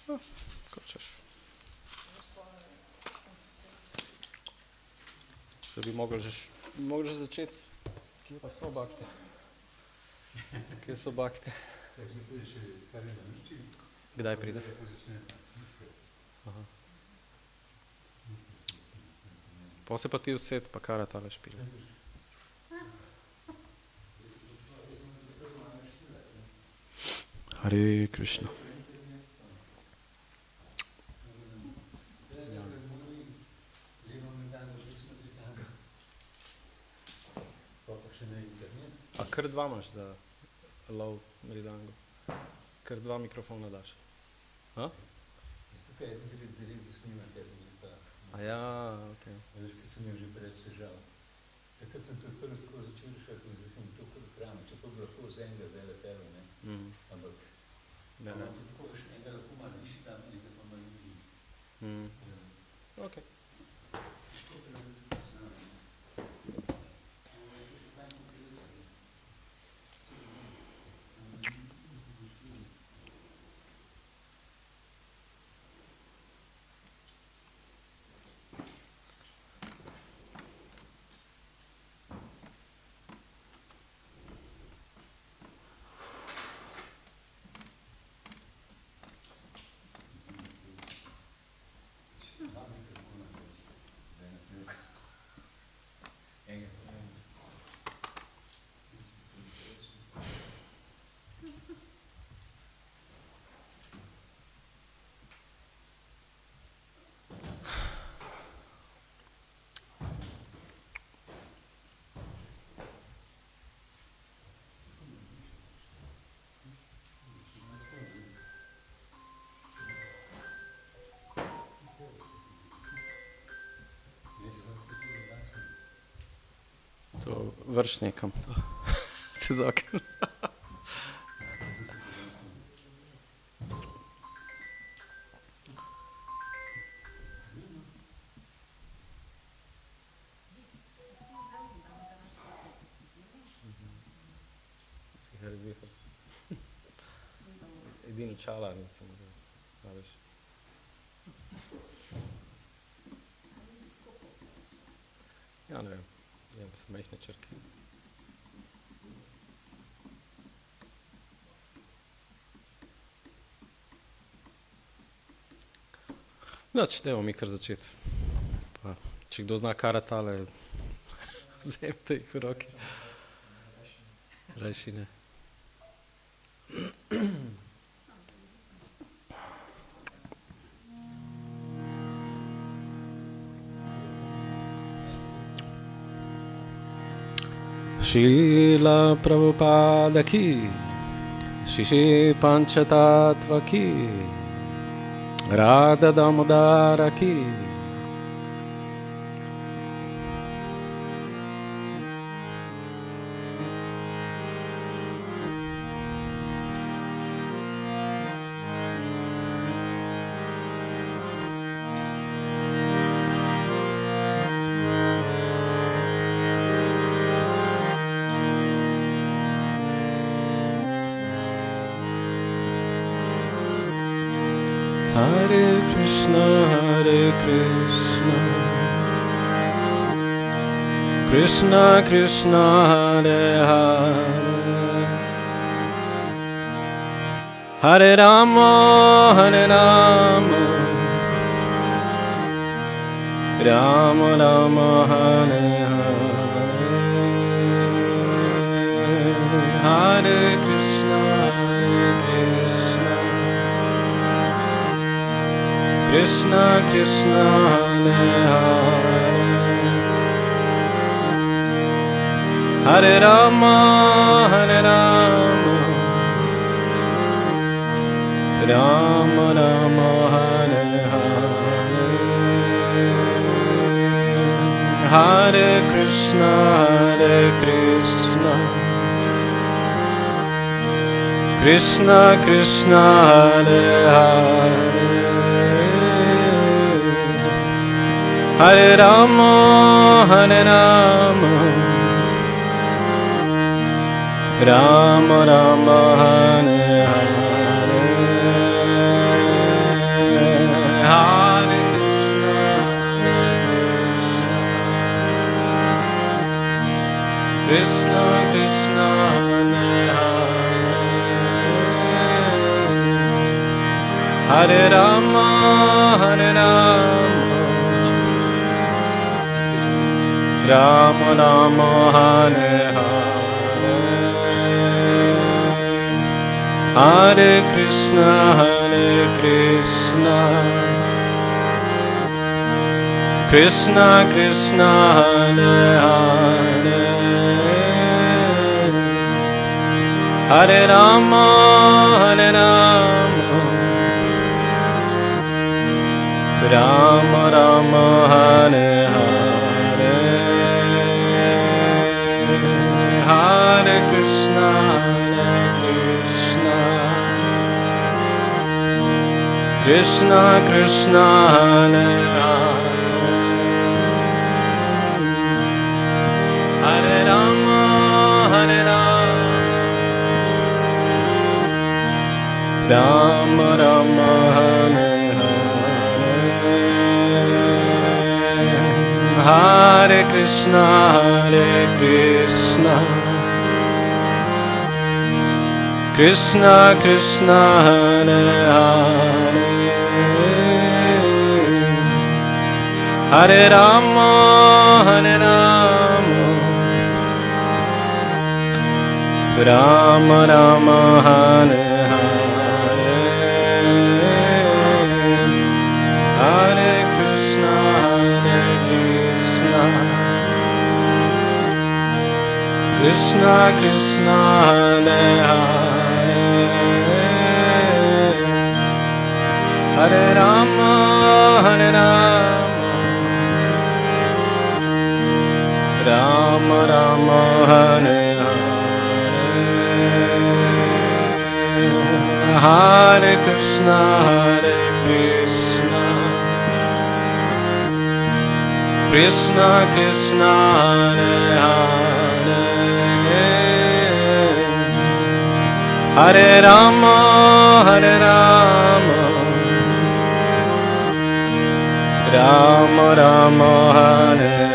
Ko češ. Se bi mogli že začeti. Kje pa so bhakti? Kje so bhakti? Kdaj pride? Aha. Pa se pa ti used, pa kara tale špilja. Hare Krišna. A kar dva imaš za lov mridango? Kar dva mikrofona daš? A? A ja, okej. Veš, ki sem jo že pred sežal. Takrat sem tudi prvi tako začel rešati, zdaj sem to kar hrame, čeprav bi lahko z enega zdaj letelo, ne? Ampak, tudi tako še enega lahko malo višji tam, nekaj pa malo višji. Okej. To vrš nekam, to. Čez oken. Edini čala nisem zdaj, veš. Ja, ne vem. Ja, pa so majhne črke. Noč, dajmo mi kar začeti. Pa, če kdo zna karatale, vzemite jih v roke. Rajši ne. Šrila Prabhupada ki, Shishi Panchatattva ki, Radha Damodara ki. Hare Krišna, Hare Krišna, Krišna Krišna, Hare Hare, hare-rama, hare-rama, Rama Rama, Hare-Hare, Hare Krišna, Hare Krišna, Krishna Krishna Hare Hare, Hare-Rama, Hare-Rama, Rama Rama, Hare-Hare, Hare Krishna, Hare Krishna, Krishna Krishna Hare Hare, Hare-Rama, Hare-Rama, Rama Rama, Hare-Hare, hare-rama, hare-rama, rama-rama, hare-hare, hare-krishna, hare-krishna, Krishna-Krishna, hare-hare, hare-rama, hare-rama, rama-rama, hare-hare, hare-krishna, hare-krishna, Krishna-Krishna, hare-hare, hare-rama, hare-rama, rama-rama, hare-hare, hare-krishna, hare-krishna, Krishna-Krishna, hare-hare, hare-rama, hare-rama, rama-rama, hare-hare, hare-krishna, hare-krishna, Krishna-Krishna, hare-hare, hare-rama, hare-rama, rama-rama, hare-hare, hare-krishna, hare-krishna, Krishna-Krishna, hare-hare, hare-rama, hare-rama, rama-rama, hare-hare,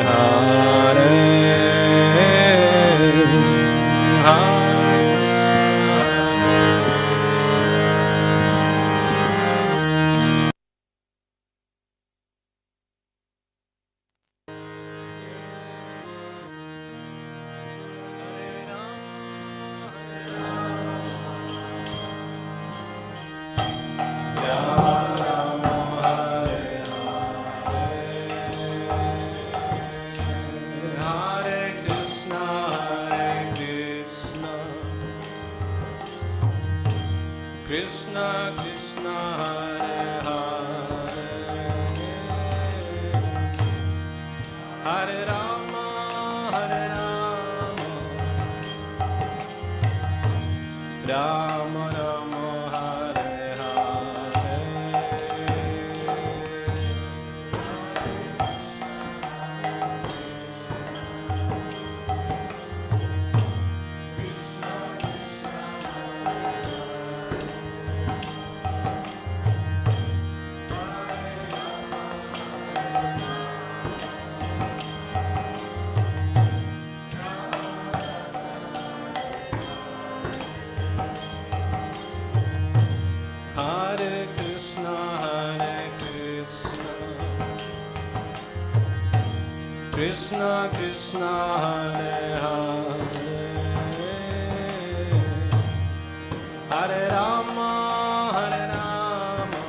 Krishna-Krishna, hare-hare, hare-rama, hare-rama,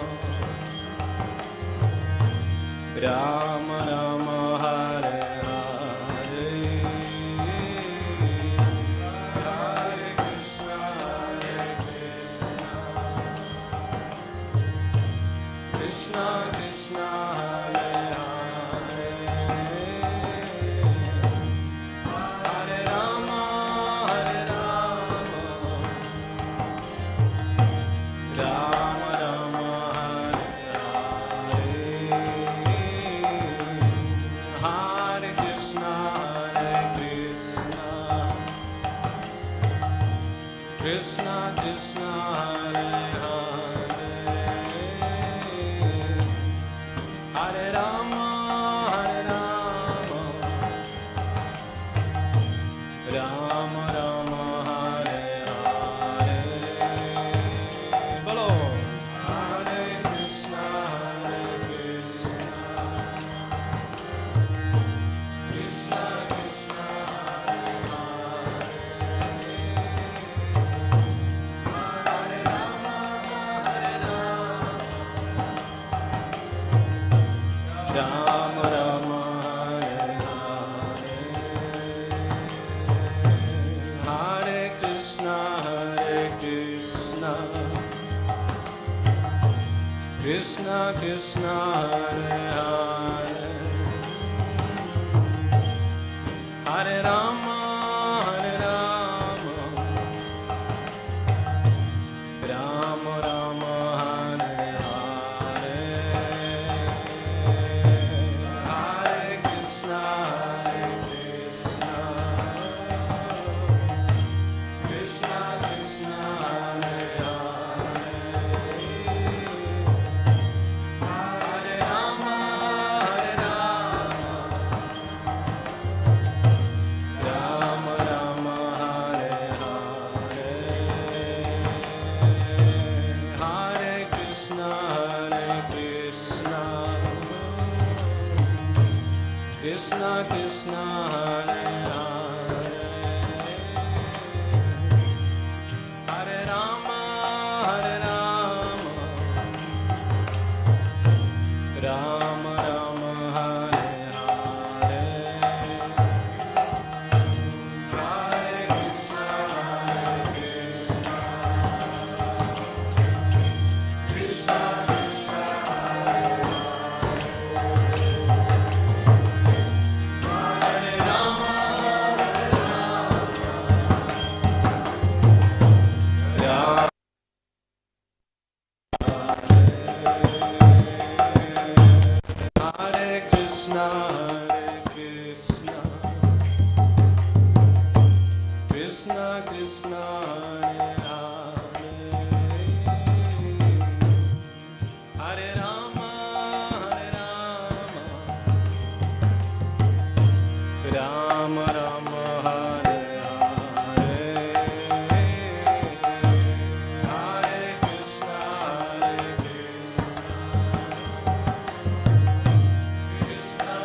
rama-rama, hare-hare, hare-krishna, hare-krishna, Krishna-Krishna, Hare Krishna, Krishna Krishna Hare Hare, Hare Rama, Hare Rama, Rama Rama, Hare Hare, Hare Krishna, Krishna Krishna, Hare Hare, Hare Rama, Hare Rama, Rama Rama, Hare Hare, Hare Krishna, Krishna Krishna, Hare Hare, Hare Rama, Hare Rama, Rama Rama, Hare Hare, Hare Krishna, Krishna Krishna, Hare Rama, Rama Hare Krishna, Krishna Krishna, Hare Hare, Hare Rama, Rama Rama, Hare Hare, Hare Krishna, Krishna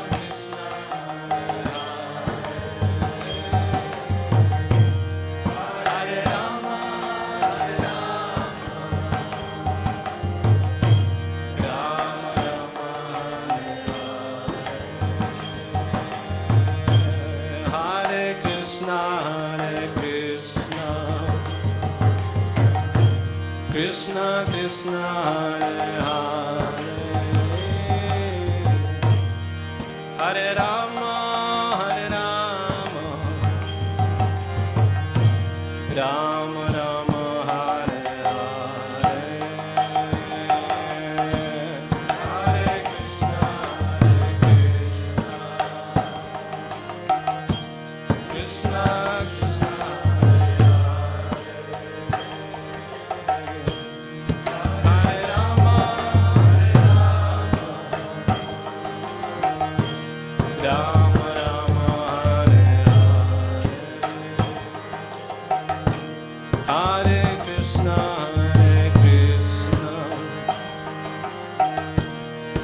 Krishna, Hare Rama, Rama Rama, Hare Krishna, Krishna Krishna, Hare Hare, Hare Rama, Rama Rama, Hare Hare, Hare Krishna, Krishna Krishna, Hare Rama, Rama Rama, Hare Hare, Hare Krishna,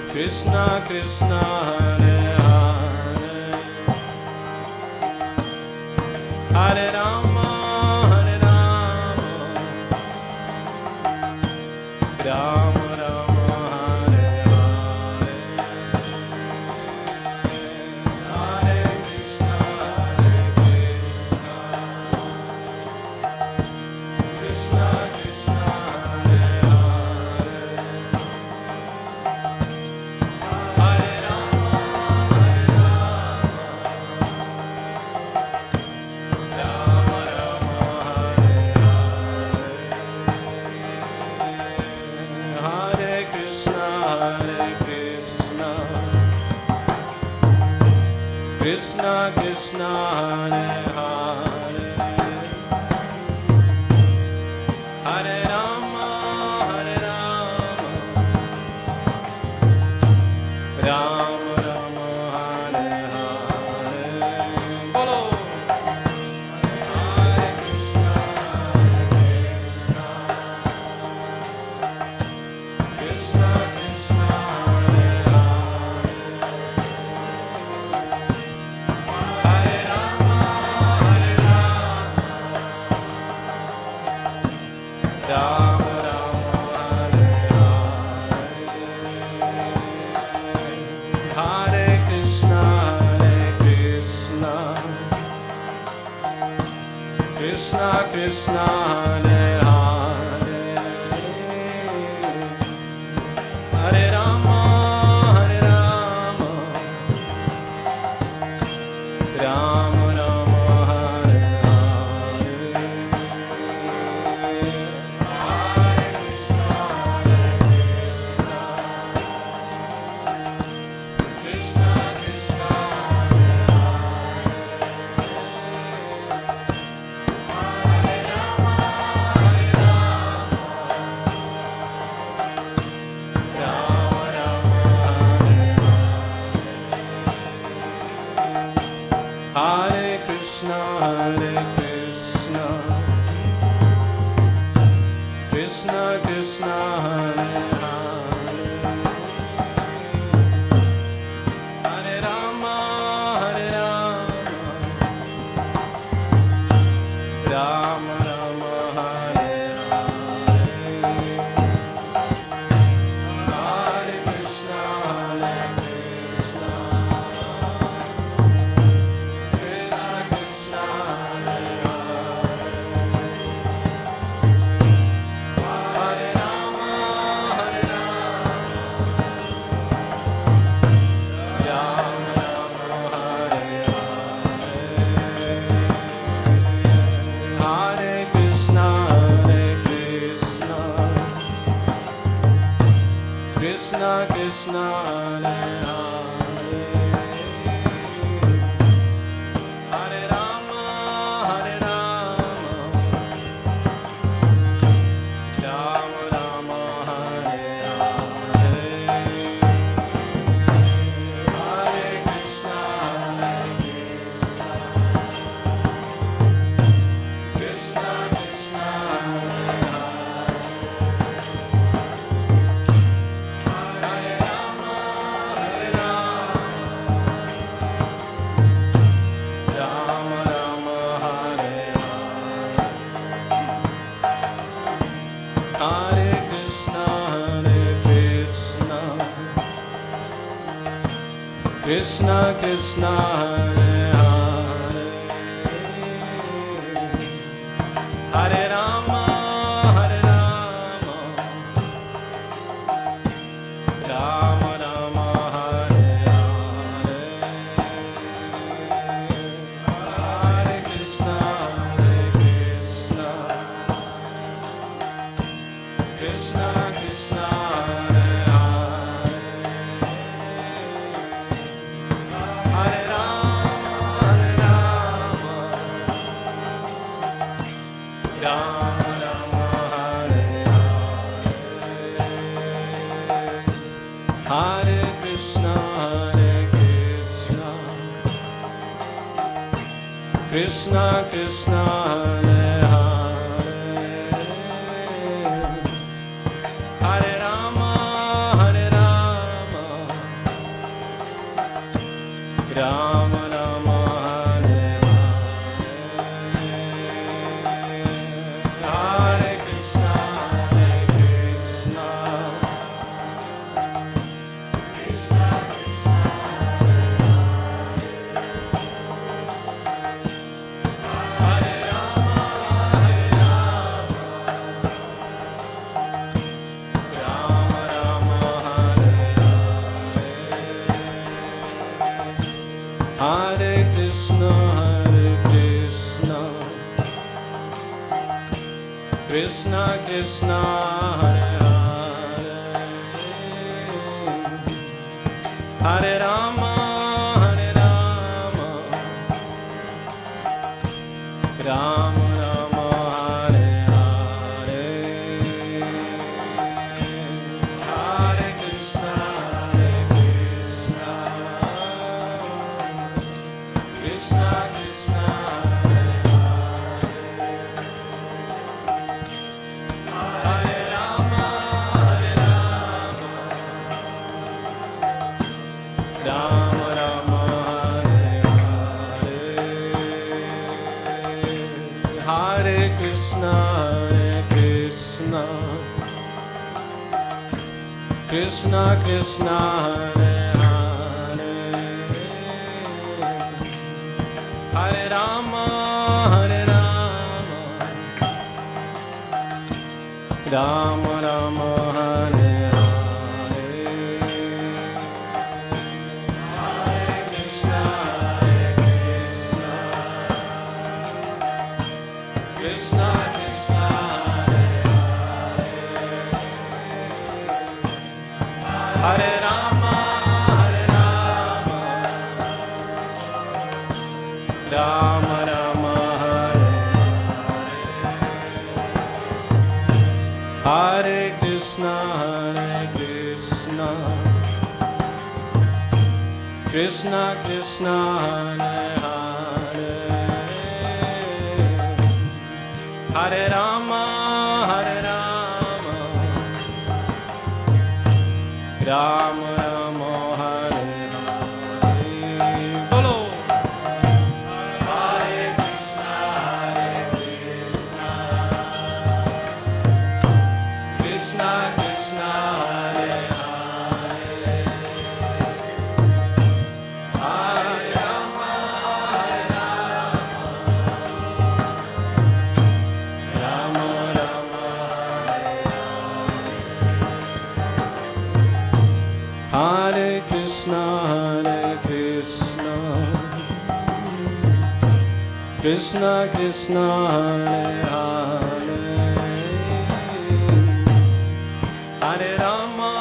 Krishna Krishna, Hare Hare, Hare Rama, Rama Rama, Hare Hare, Hare Krishna, Krishna Krishna, Hare Hare, Hare Rama, Rama Rama, Hare Krishna, Krishna Krishna, Hare Hare, Hare Rama, Rama Rama, Hare Hare, Bolo. Hare Krishna, Krishna Krishna, Hare Hare, Hare Rama, Rama Rama, Hare Hare, Hare Krishna, Krishna Krishna, Hare Hare. Krishna Hare Hare, Hare Rama Hare Rama, Rama Rama Hare Hare, Hare Krishna Hare Krishna, Krishna Krishna Hare Hare, Hare Rama Hare Rama, Rama Rama Hare Hare, Hare Krishna Hare Krishna, Krishna Krishna Hare Hare, Hare Rama Hare Rama, Rama Rama Hare Hare, Hare Krishna Hare Krishna, Krishna Krishna Hare Hare, Hare Rama Hare Rama, Rama Rama Hare Hare, Hare Krishna Hare Krishna, Krishna Krishna Hare Hare, Hare Rama Hare Rama, Rama Rama Hare Hare, Hare Krishna Hare Krishna, Krishna Krishna Hare Hare, Hare Rama Hare Rama, Rama Rama Hare Hare, Hare Krishna Hare Krishna, Krishna Krishna Hare Hare, Hare Rama Hare Rama, Rama Rama Hare Hare, Hare Krishna Hare Krishna, Krishna Krishna Hare Rama Hare Rama, Rama Rama Hare Hare, Hare Krishna Hare Krishna, Krishna Krishna Hare Hare, Hare Rama Hare Rama, Rama Rama Hare Hare, Hare Krishna Hare Krishna, Krishna Krishna Hare Hare, Hare Rama Hare Rama, Rama Rama Hare Hare, Hare Krishna Hare Krishna, Krishna Krishna Hare Hare, Hare Rama Hare Rama, Rama Rama Hare Hare, Hare Krishna Hare Krishna, Krishna Krishna Hare Hare, Hare Rama Hare Rama, Rama Rama Hare Hare, Hare Krishna Hare Krishna, Krishna Krishna Hare Hare, Hare Rama Hare Rama, Rama Rama Hare Hare. Bolo. Hare Krishna, Krishna Krishna, Hare Hare, Hare Rama, Hare Rama, Rama Rama, Hare Krishna, Krishna Krishna, Hare Hare, Hare Rama,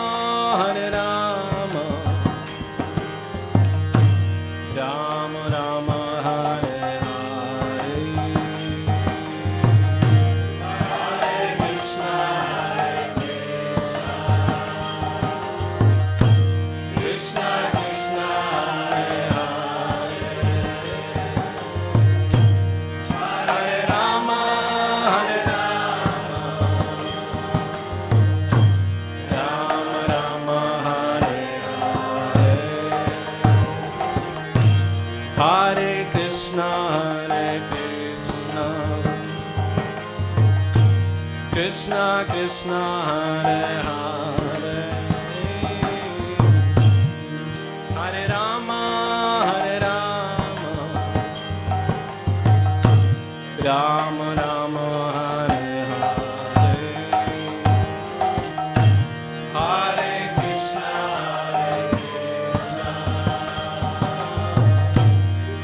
Hare Rama, Rama Rama, Hare Hare, Hare Krishna, Krishna Krishna, Hare Hare, Hare Rama, Hare Rama, Rama Rama, Hare Hare, Hare Krishna, Krishna Krishna, Hare Hare, Hare Rama, Hare Rama, Rama Rama, Hare Hare, Hare Krishna,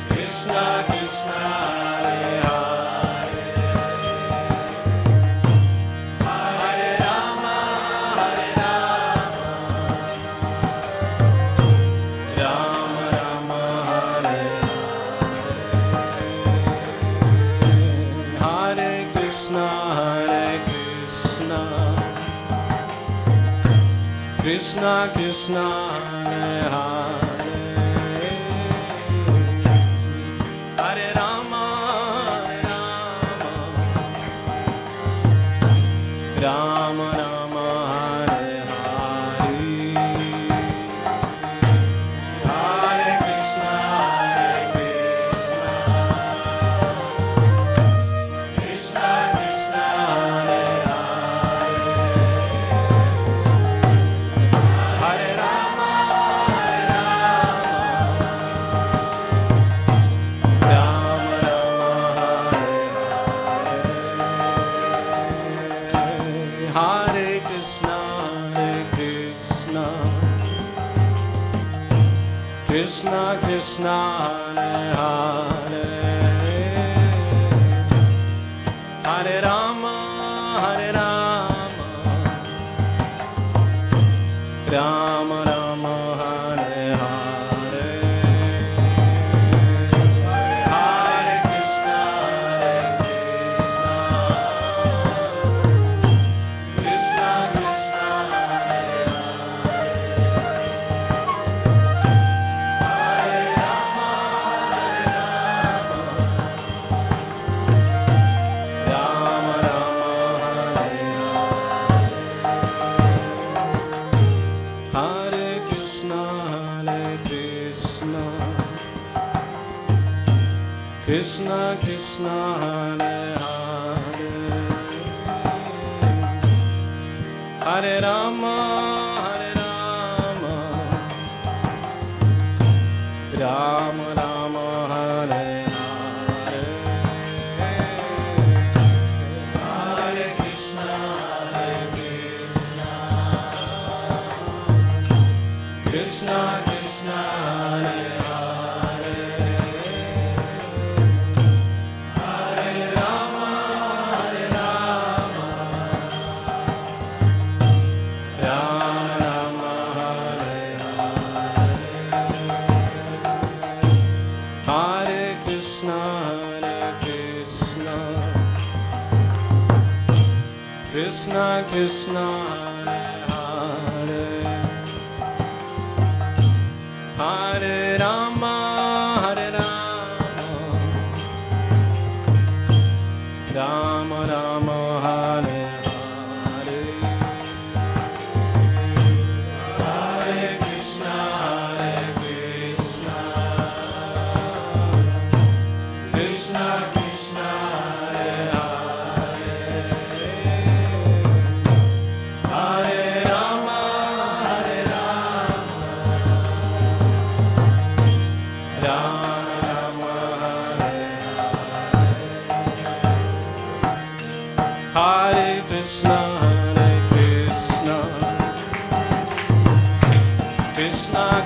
Krishna Krishna, Hare Hare, Hare Rama, Hare Rama, Rama Rama, Hare Hare, Hare Krishna, Krishna Krishna, Hare Hare, Hare Rama, Hare Rama, Rama Rama, Hare Hare, Hare Krishna, Krishna Krishna, Hare Hare, Hare Rama, Hare Rama, Rama Rama, Hare Krishna, Krishna Krishna, Hare Hare, Hare Rama, Hare Rama, Rama Rama, Hare Hare, Hare Krishna, Krishna Krishna, Hare Hare, Hare Rama, Hare Rama, Rama Rama, Hare Hare Krishna, Krishna Krishna, Hare Hare, Hare Rama, Hare Rama, Rama Rama, Hare Hare, Hare Krishna, Krishna Krishna, Hare Hare, Hare Rama, Hare Rama, Rama Rama, Hare Hare, Hare Krishna, Krishna Krishna, Hare Hare, Hare Rama, Hare Rama, Rama Rama, Hare Hare, Hare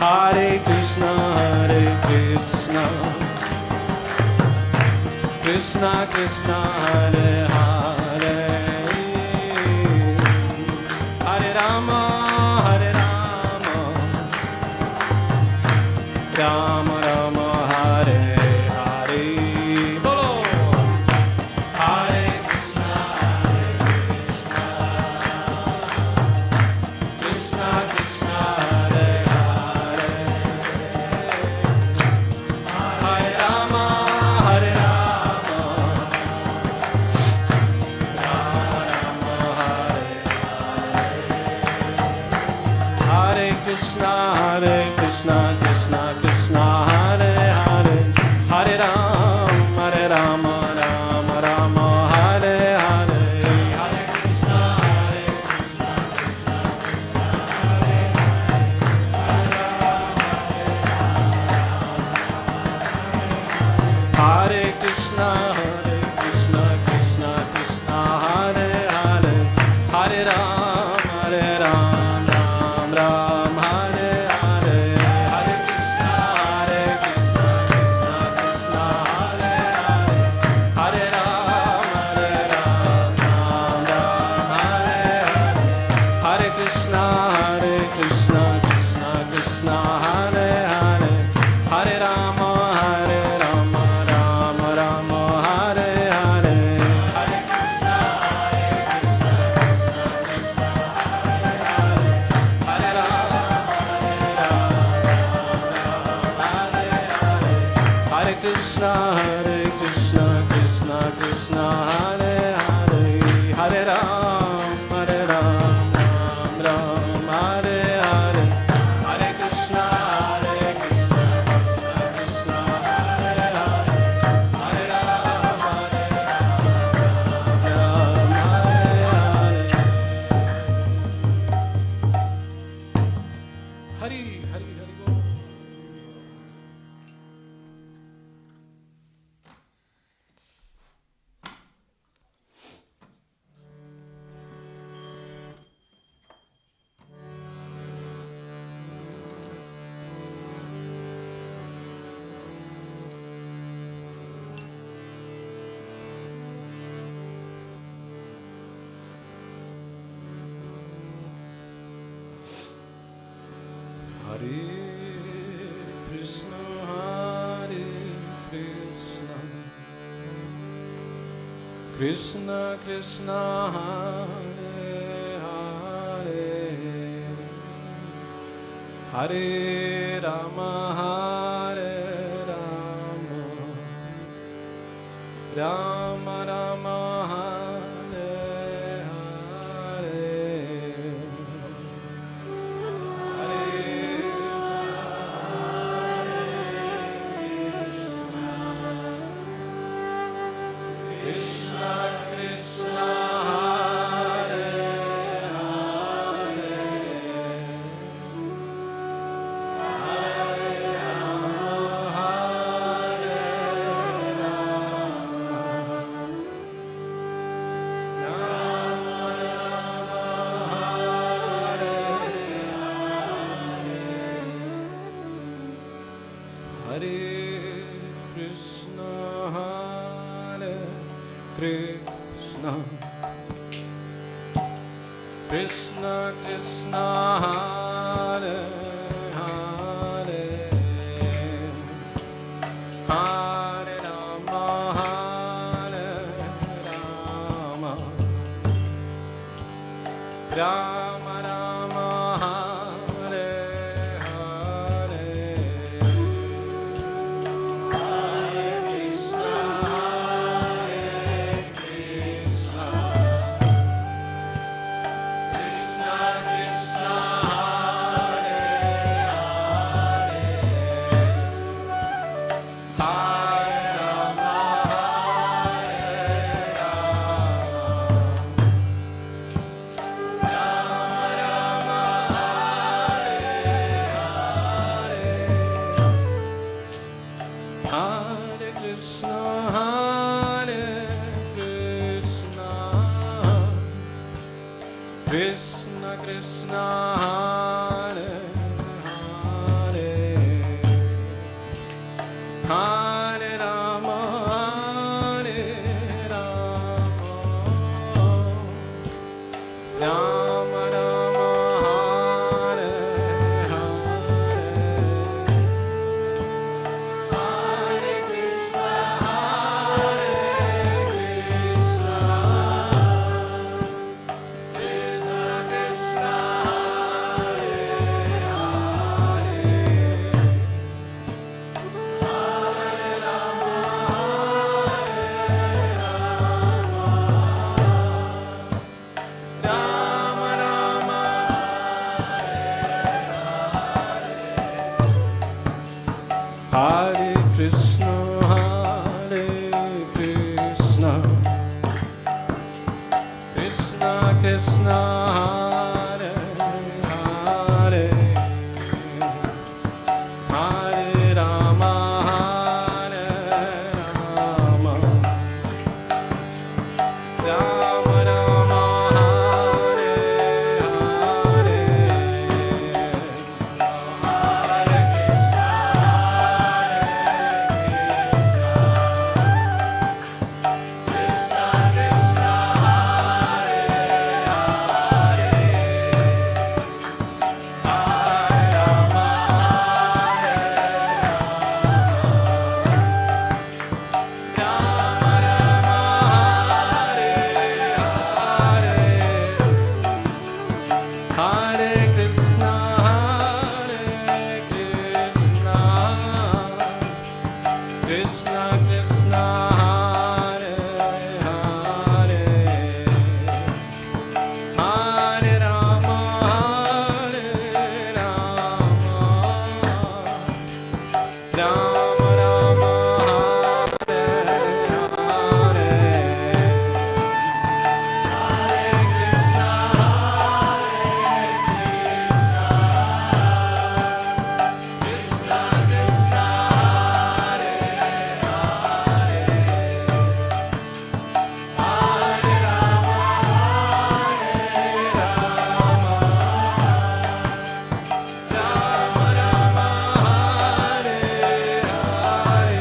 Hare Krishna, Krishna Krishna, Hare Hare, Hare Rama, Rama Rama, Hare Hare. Bolo! Hare Krishna, Krishna Krishna, Hare Hare, Hare Rama, Hare Rama, Krishna Krishna Krishna Hare Hare, Hare Rama Rama Rama Hare Hare, Hare Krishna Krishna Hare Krishna Krishna Krishna Hare Hare, Hare Rama Ram Ram Hare Hare, Hare Krishna Krishna Krishna Hare Hare, Hare Rama Ram Hare Hare, Hare Krishna Krishna Krishna Hare Hare, Hare Rama Ram Hare Hare, Hare Krishna Hare Rama Hare Krishna Krishna Krishna Hare Hare, Hare Rama Ram Hare Hare, Hare Krishna Krishna Krishna Hare Hare, Hare Rama Hare Hare, Hare Bol. Hare Krishna Krishna Krishna Hare Hare, Hare Rama Rama Rama Hare Hare, Krishna Krishna Hare Hare, Hare Rama Hare Hare Krishna Krishna Krishna Krishna Hare Hare, Hare Rama Rama Rama Hare Hare, Hare Krishna Krishna Krishna Hare Hare Krishna, Krishna Krishna, Hare Hare, Hare Rama, Hare Rama, Rama Rama, Hare Hare, Hare Krishna, Krishna Krishna, Hare Hare Krishna, Krishna Krishna, Hare Hare, Hare Rama, Hare Rama, Rama Rama, Hare Hare, Hare Krishna, Krishna Krishna, Hare Hare, Hare Rama, Hare Rama, Rama Rama, Hare Hare,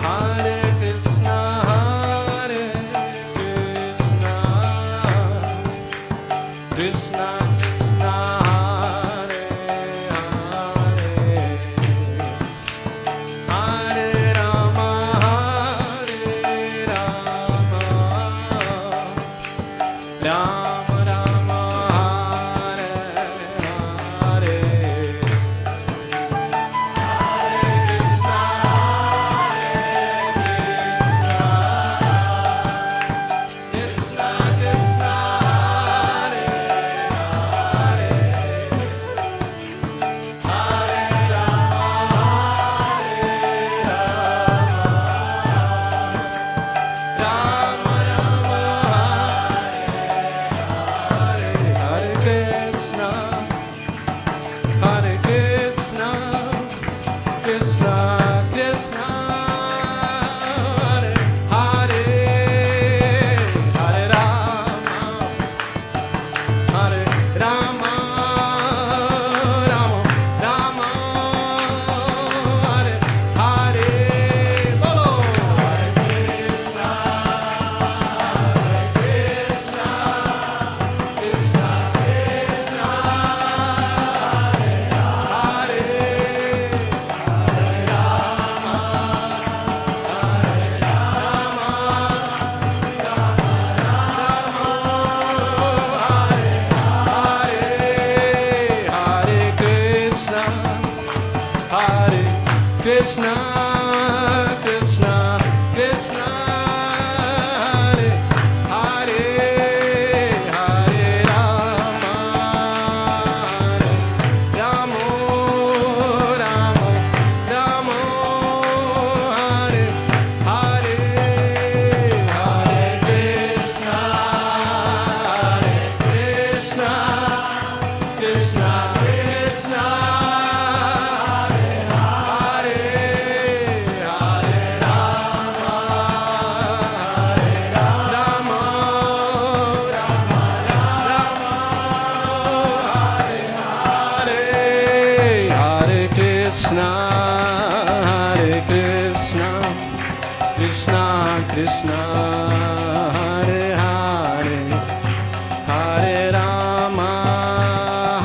Hare Krishna, Krishna Krishna, Hare Hare, Hare Rama, Hare Rama, Rama Rama, Hare Hare, Hare Krishna, Krishna Krishna, Hare Hare, Hare Rama, Rama Rama, Hare Krishna, Hare Krishna, Krishna Krishna, Hare Hare, Hare Rama, Hare Rama, Rama Rama, Hare Hare, bolo Hare Krishna, Krishna Krishna, Hare Hare, Hare Rama, Hare Rama, Rama Rama, Hare Hare, Hare Krishna, Hare Krishna, Krishna Krishna, Hare Hare, Hare Rama, Rama Rama, Rama, Hare Hare, Hare Krishna, Krishna Krishna, Krishna Hare Hare, Hare Rama, Hare Rama, Rama Rama, Hare Hare, Hare Krishna, Hare Krishna, Krishna Krishna, Hare Hare, Hare Rama,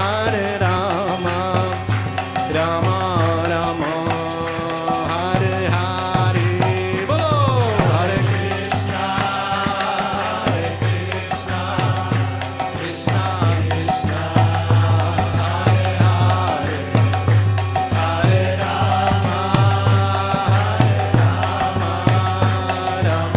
Hare Rama, Rama Rama, Hare Hare, bolo Hare Krishna, Krishna Krishna, Hare Hare, Hare Rama, Hare Rama, Rama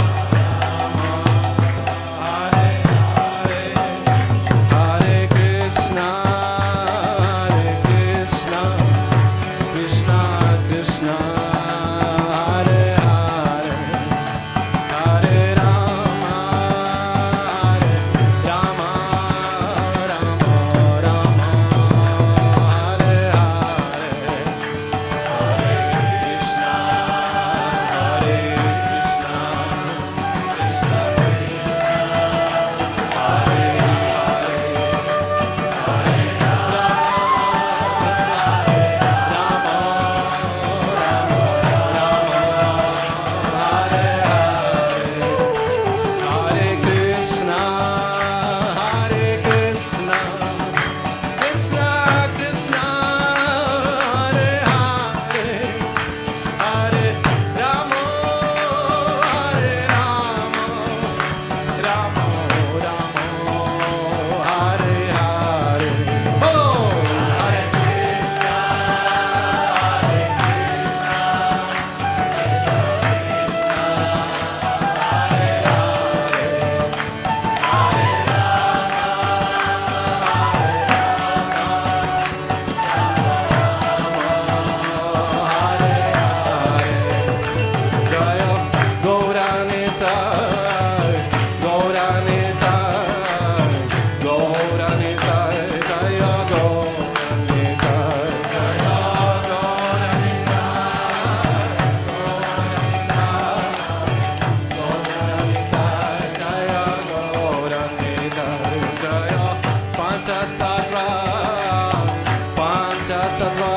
Panchatattva,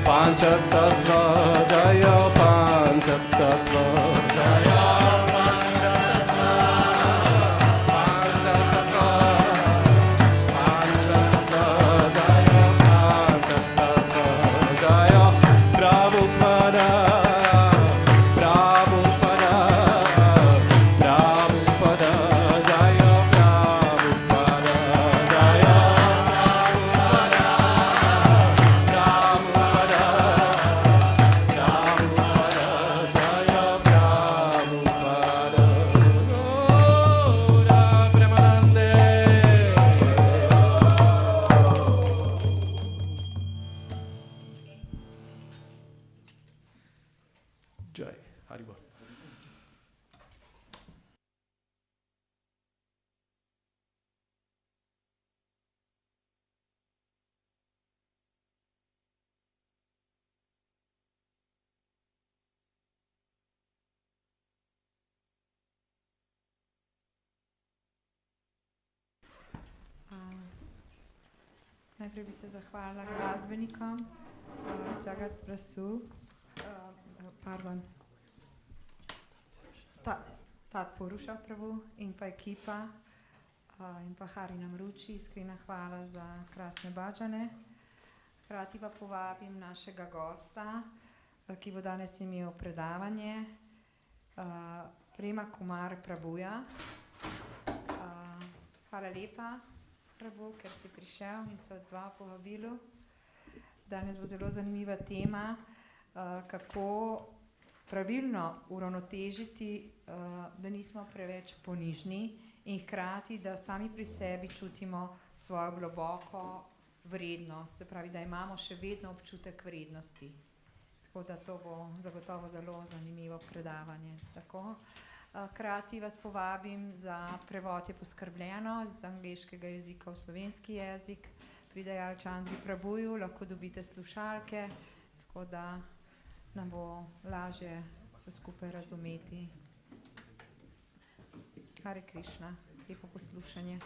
Panchatattva, Jaya Panchatattva, Jaya Panchatattva, Panchatattva, Panchatattva, Jaya Panchatattva, Jaya Prabhupada, Prabhupada, Prabhupada, Jaya Prabhupada, Jaya Prabhupada, Prabhupada, Prabhupada, Jaya Prabhupada, Gora Premanande. Jai Haribo. Najprej bi se zahvalila glasbenikom, Jagat Prasu, Tat Puruša Prabhu in pa ekipa in pa Harinam Ruči, iskrena hvala za krasne bhađane. Hkrati pa povabim našega gosta, ki bo danes imel predavanje, Prema Kumar Prabhuja. Hvala lepa, Prabhu, ker si prišel in se odzval povabilu. Danes bo zelo zanimiva tema, kako pravilno uravnotežiti, da nismo preveč ponižni in hkrati, da sami pri sebi čutimo svojo globoko vrednost, se pravi, da imamo še vedno občutek vrednosti. Tako da to bo zagotovo zelo zanimivo predavanje. Tako. Hkrati vas povabim za prevod je poskrbljeno z angleškega jezika v slovenski jezik. Pri Dayal Chandri Prabhuju lahko dobite slušalke, tako da nam bo lažje se skupaj razumeti. Hare Krišna, lepo poslušanje.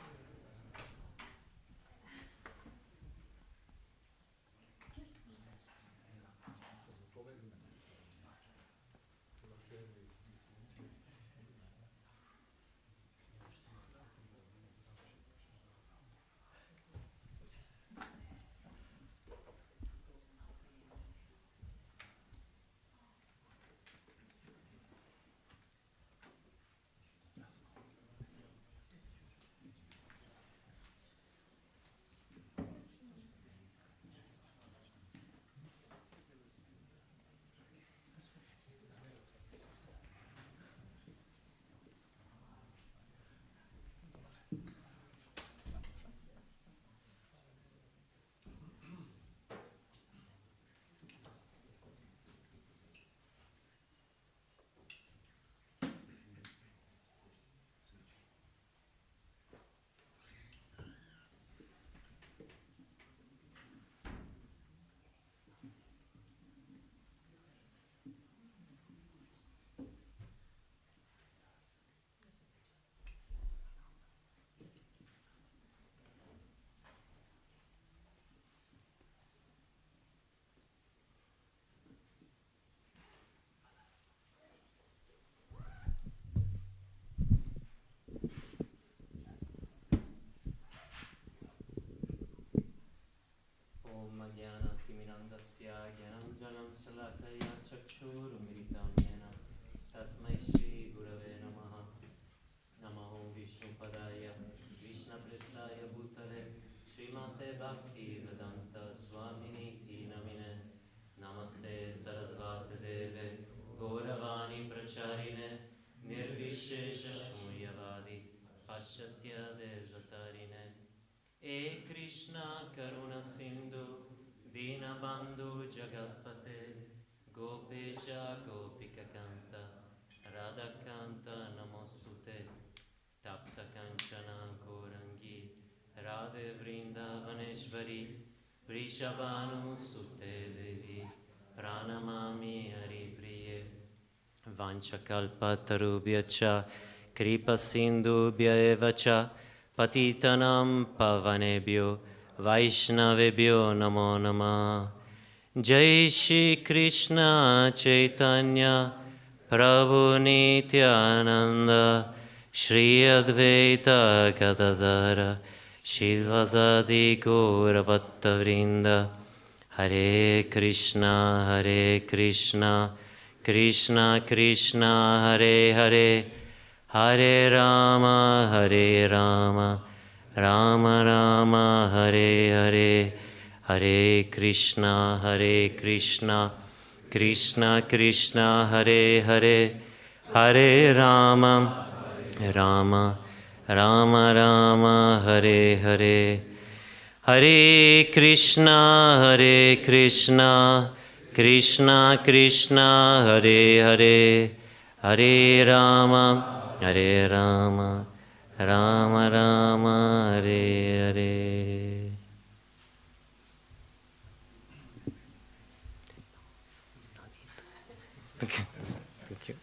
Tasmai Shri Gurave Namaha. Namo Vishnu Padaya, Krishna Prestaya Bhutale, Srimate Bhakti Vedanta Swaminiti Namine. Namaste Sarasvate Deve, Gauravani Pracharine, Nirvishesha Shmuryavadi, Paschatya Desatarine. E Krishna Karuna Sindhu, Dina Bandhu Jagatpate, Gopesha Gopika Kanta, Radha Kanta Namostute, Tapta Kanchana Gaurangi, Radhe Vrindavaneshvari, Vrishabhanu Sute Devi, Pranamami Hari Priye, Vanchakalpa Tarubhyacha, Kripa Sindhubhya Evacha, Patitanam Pavanebhyo, Vaishnavebhyo namo namah. Jai Shri Krishna Chaitanya Prabhu Nityananda Shri Advaita Gadadara Shivasadi Gaura Bhatta Vrinda. Hare Krishna, Krishna Krishna, Hare Hare, Hare Rama, Rama Rama, Hare Hare, Hare Krishna, Krishna Krishna, Hare Hare, Hare Rama, Rama Rama, Hare Hare. Hare Krishna, Krishna Krishna, Hare Hare, Hare Rama, Rama Rama, Hare Hare. Thank you.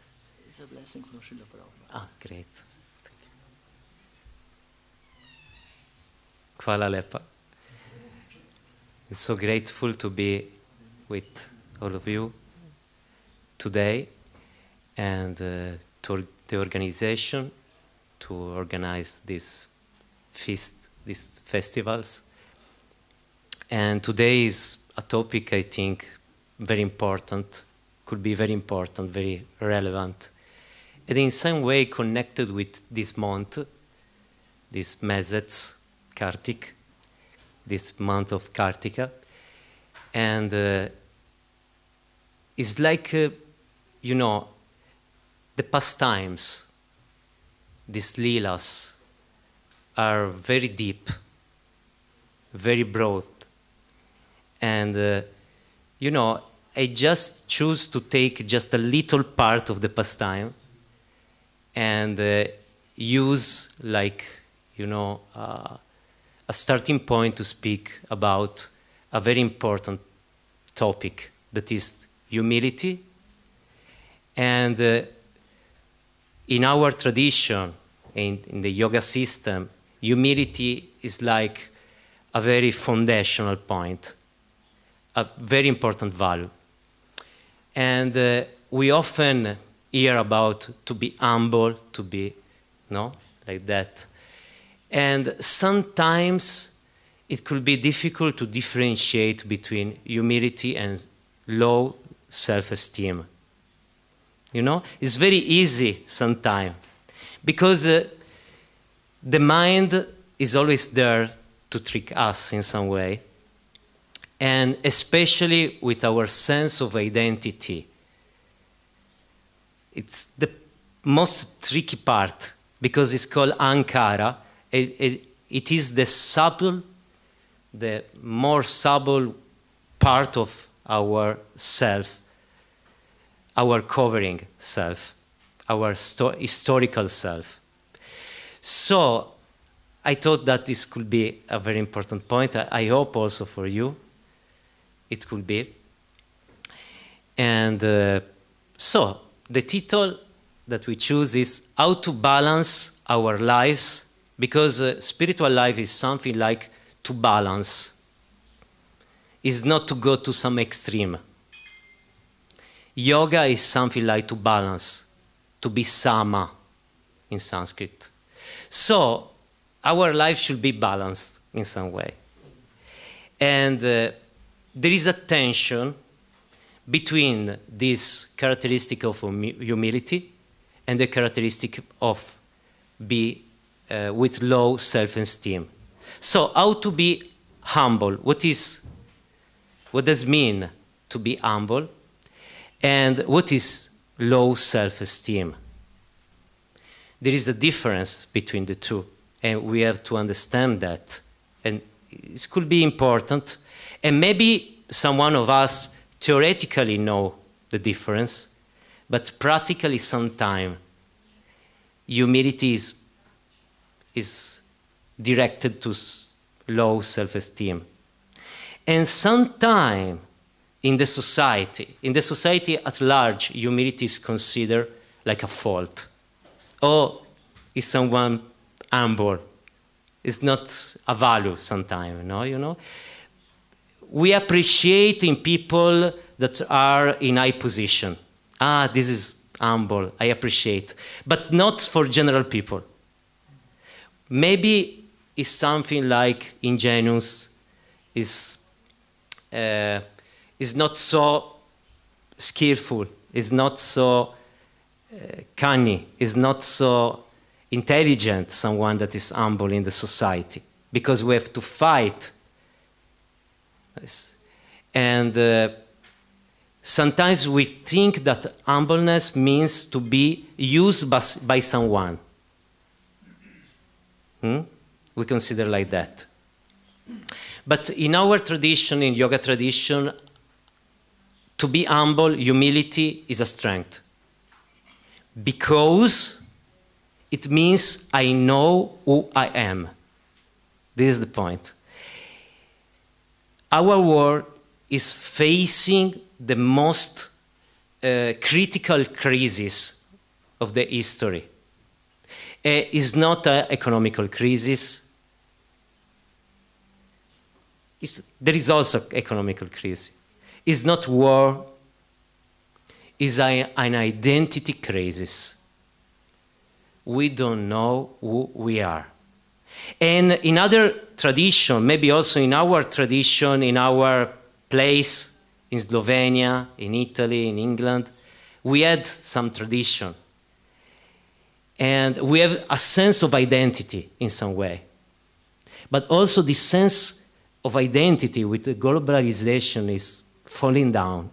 It's a blessing from Srila Prabhupada. Ah, great. Thank you. Hvala lepa. I'm so grateful to be with all of you today and to the organization to organize this feast, these festivals. And today is a topic I think very important, could be very important, very relevant, and in some way connected with this month, this Mesets, Kartik, this month of Kartika. And it's like, you know, the pastimes, these leelas, are very deep, very broad. And, you know, I just choose to take just a little part of the pastime and use, like, you know, a starting point to speak about a very important topic, that is humility. And in our tradition, in the yoga system, humility is like a very foundational point, a very important value. And we often hear about to be humble, to be, no, like that. And sometimes it could be difficult to differentiate between humility and low self-esteem. You know, it's very easy sometimes because the mind is always there to trick us in some way, and especially with our sense of identity. It's the most tricky part because it's called ankara. It is the subtle, the more subtle part of our self, our covering self, our historical self. So I thought that this could be a very important point. I hope also for you it could be. And so the title that we choose is How to Balance Our Lives, because spiritual life is something like to balance. Is not to go to some extreme. Yoga is something like to balance, to be sama in Sanskrit. So our life should be balanced in some way. And there is a tension between this characteristic of humility and the characteristic of be with low self-esteem. So how to be humble? What does it mean to be humble? And what is low self-esteem? There is a difference between the two, and we have to understand that. And it could be important. And maybe someone of us theoretically know the difference, but practically sometimes humility is directed to low self-esteem. And sometimes in the society at large, humility is considered like a fault. Oh, is someone humble? It's not a value sometimes, no, you know. We appreciate in people that are in high position. Ah, this is humble, I appreciate. But not for general people. Maybe it's something like ingenuous, is not so skillful, is not so cunning, is not so intelligent, someone that is humble in the society, because we have to fight. And sometimes we think that humbleness means to be used by someone. We consider like that. But in our tradition, in yoga tradition, to be humble, humility is a strength. Because it means I know who I am. This is the point. Our world is facing the most critical crisis of the history. It's not an economical crisis. There is also economical crisis. It's not war. It's an identity crisis. We don't know who we are. And in other tradition, maybe also in our tradition, in our place, in Slovenia, in Italy, in England, we had some tradition. And we have a sense of identity in some way. But also this sense of identity with the globalization is falling down.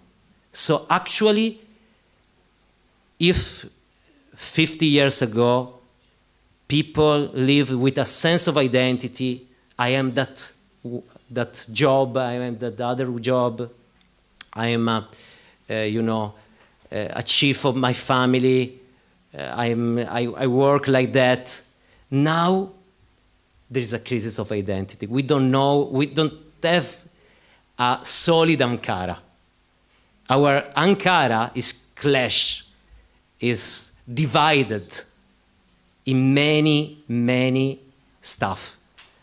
So actually, if 50 years ago, people lived with a sense of identity, I am that job, I am that other job, I am a chief of my family, I work like that. Now there is a crisis of identity. We don't know, we don't have a solid Ankara. Our Ankara is clash, is divided in many, many stuff.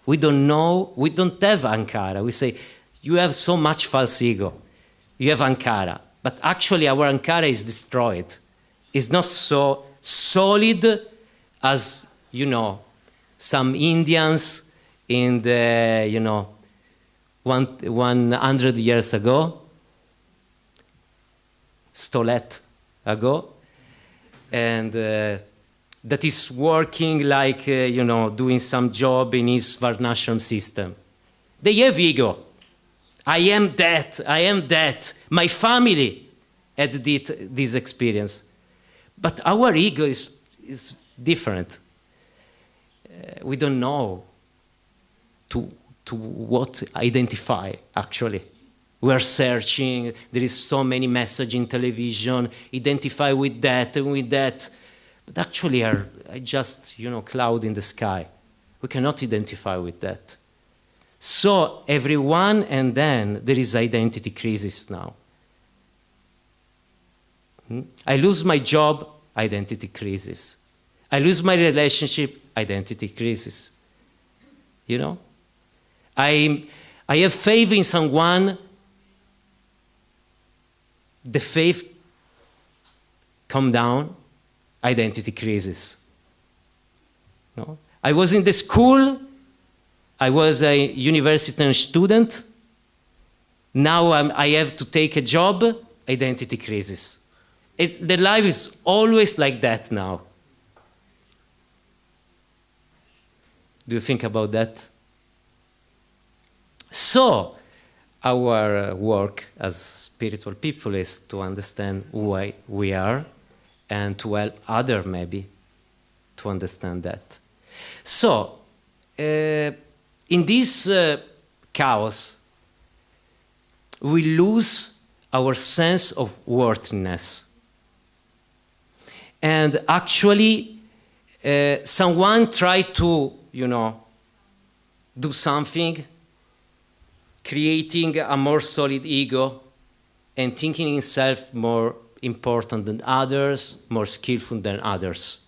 We don't know, we don't have Ankara. We say, you have so much false ego. You have Ankara. But actually our Ankara is destroyed. It's not so solid as, some Indians in the, 100 years ago, stolet ago, and that is working like, doing some job in his Varnashram system. They have ego. I am that. My family had this experience. But our ego is different. We don't know to what identify, actually. We are searching, there is so many messages in television, identify with that and with that. But actually are just, cloud in the sky. We cannot identify with that. So everyone, and then there is identity crisis now. I lose my job, identity crisis. I lose my relationship, identity crisis. I have faith in someone, the faith come down, identity crisis. No? I was in the school, I was a university student, now I have to take a job, identity crisis. The life is always like that now. Do you think about that? So, our work as spiritual people is to understand who we are and to help others maybe to understand that. So, in this chaos, we lose our sense of worthiness. And actually, someone tried to, do something, creating a more solid ego and thinking himself more important than others, more skillful than others.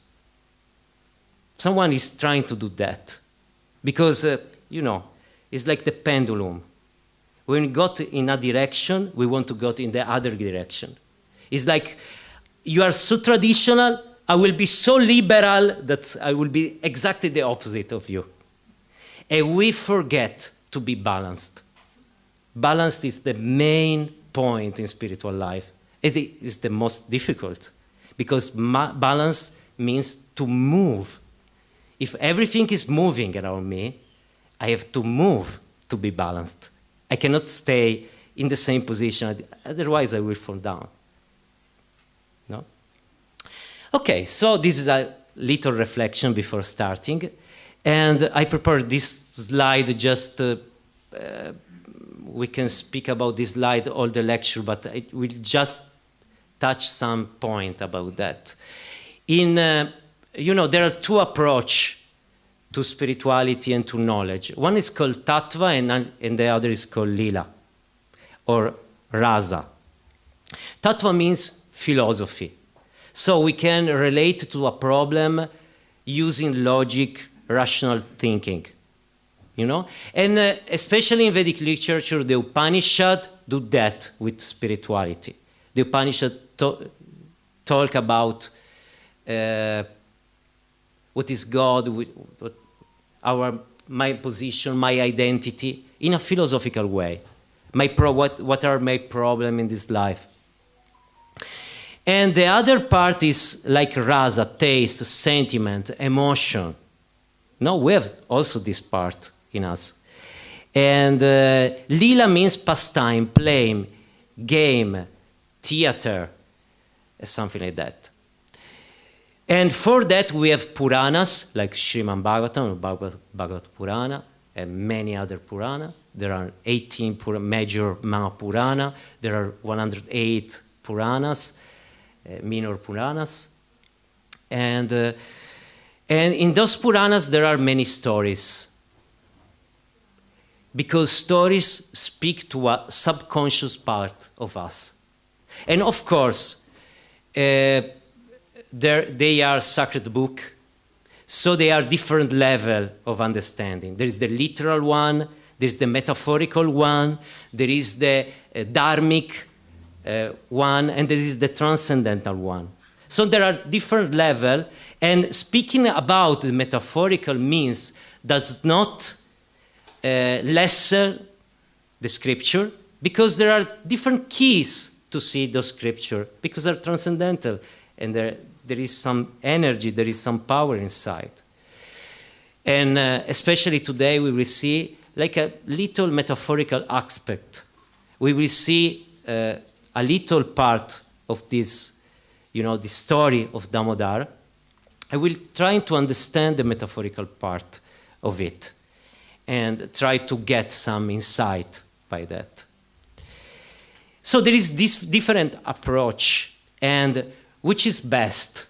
Someone is trying to do that Because, it's like the pendulum. When we got in a direction, we want to go in the other direction. It's like, you are so traditional, I will be so liberal that I will be exactly the opposite of you. And we forget to be balanced. Balanced is the main point in spiritual life. It is the most difficult, because balance means to move. If everything is moving around me, I have to move to be balanced. I cannot stay in the same position, otherwise I will fall down. No? Okay, so this is a little reflection before starting. And I prepared this slide just, we can speak about this slide all the lecture, but I will just touch some point about that. There are two approaches to spirituality and to knowledge. One is called tattva and the other is called lila, or rasa. Tattva means philosophy. So we can relate to a problem using logic, rational thinking, And especially in Vedic literature, the Upanishad do that with spirituality. The Upanishad talk about what is God, my position, my identity, in a philosophical way. What are my problems in this life? And the other part is like rasa, taste, sentiment, emotion. No, we have also this part in us. And lila means pastime, play, game, theater, something like that. And for that we have Puranas, like Srimad Bhagavatam, Bhagavad Purana, and many other Purana. There are 18 major Mahapurana. There are 108 Puranas, minor Puranas. And in those Puranas there are many stories. Because stories speak to a subconscious part of us. And of course, they are sacred book, so they are different level of understanding. There is the literal one, there is the metaphorical one, there is the dharmic one, and there is the transcendental one. So there are different levels, and speaking about the metaphorical means does not lessen the scripture, because there are different keys to see the scripture, because they're transcendental, and there is some energy, there is some power inside. And especially today we will see like a little metaphorical aspect. We will see a little part of this, the story of Damodar. I will try to understand the metaphorical part of it and try to get some insight by that. So there is this different approach, and which is best?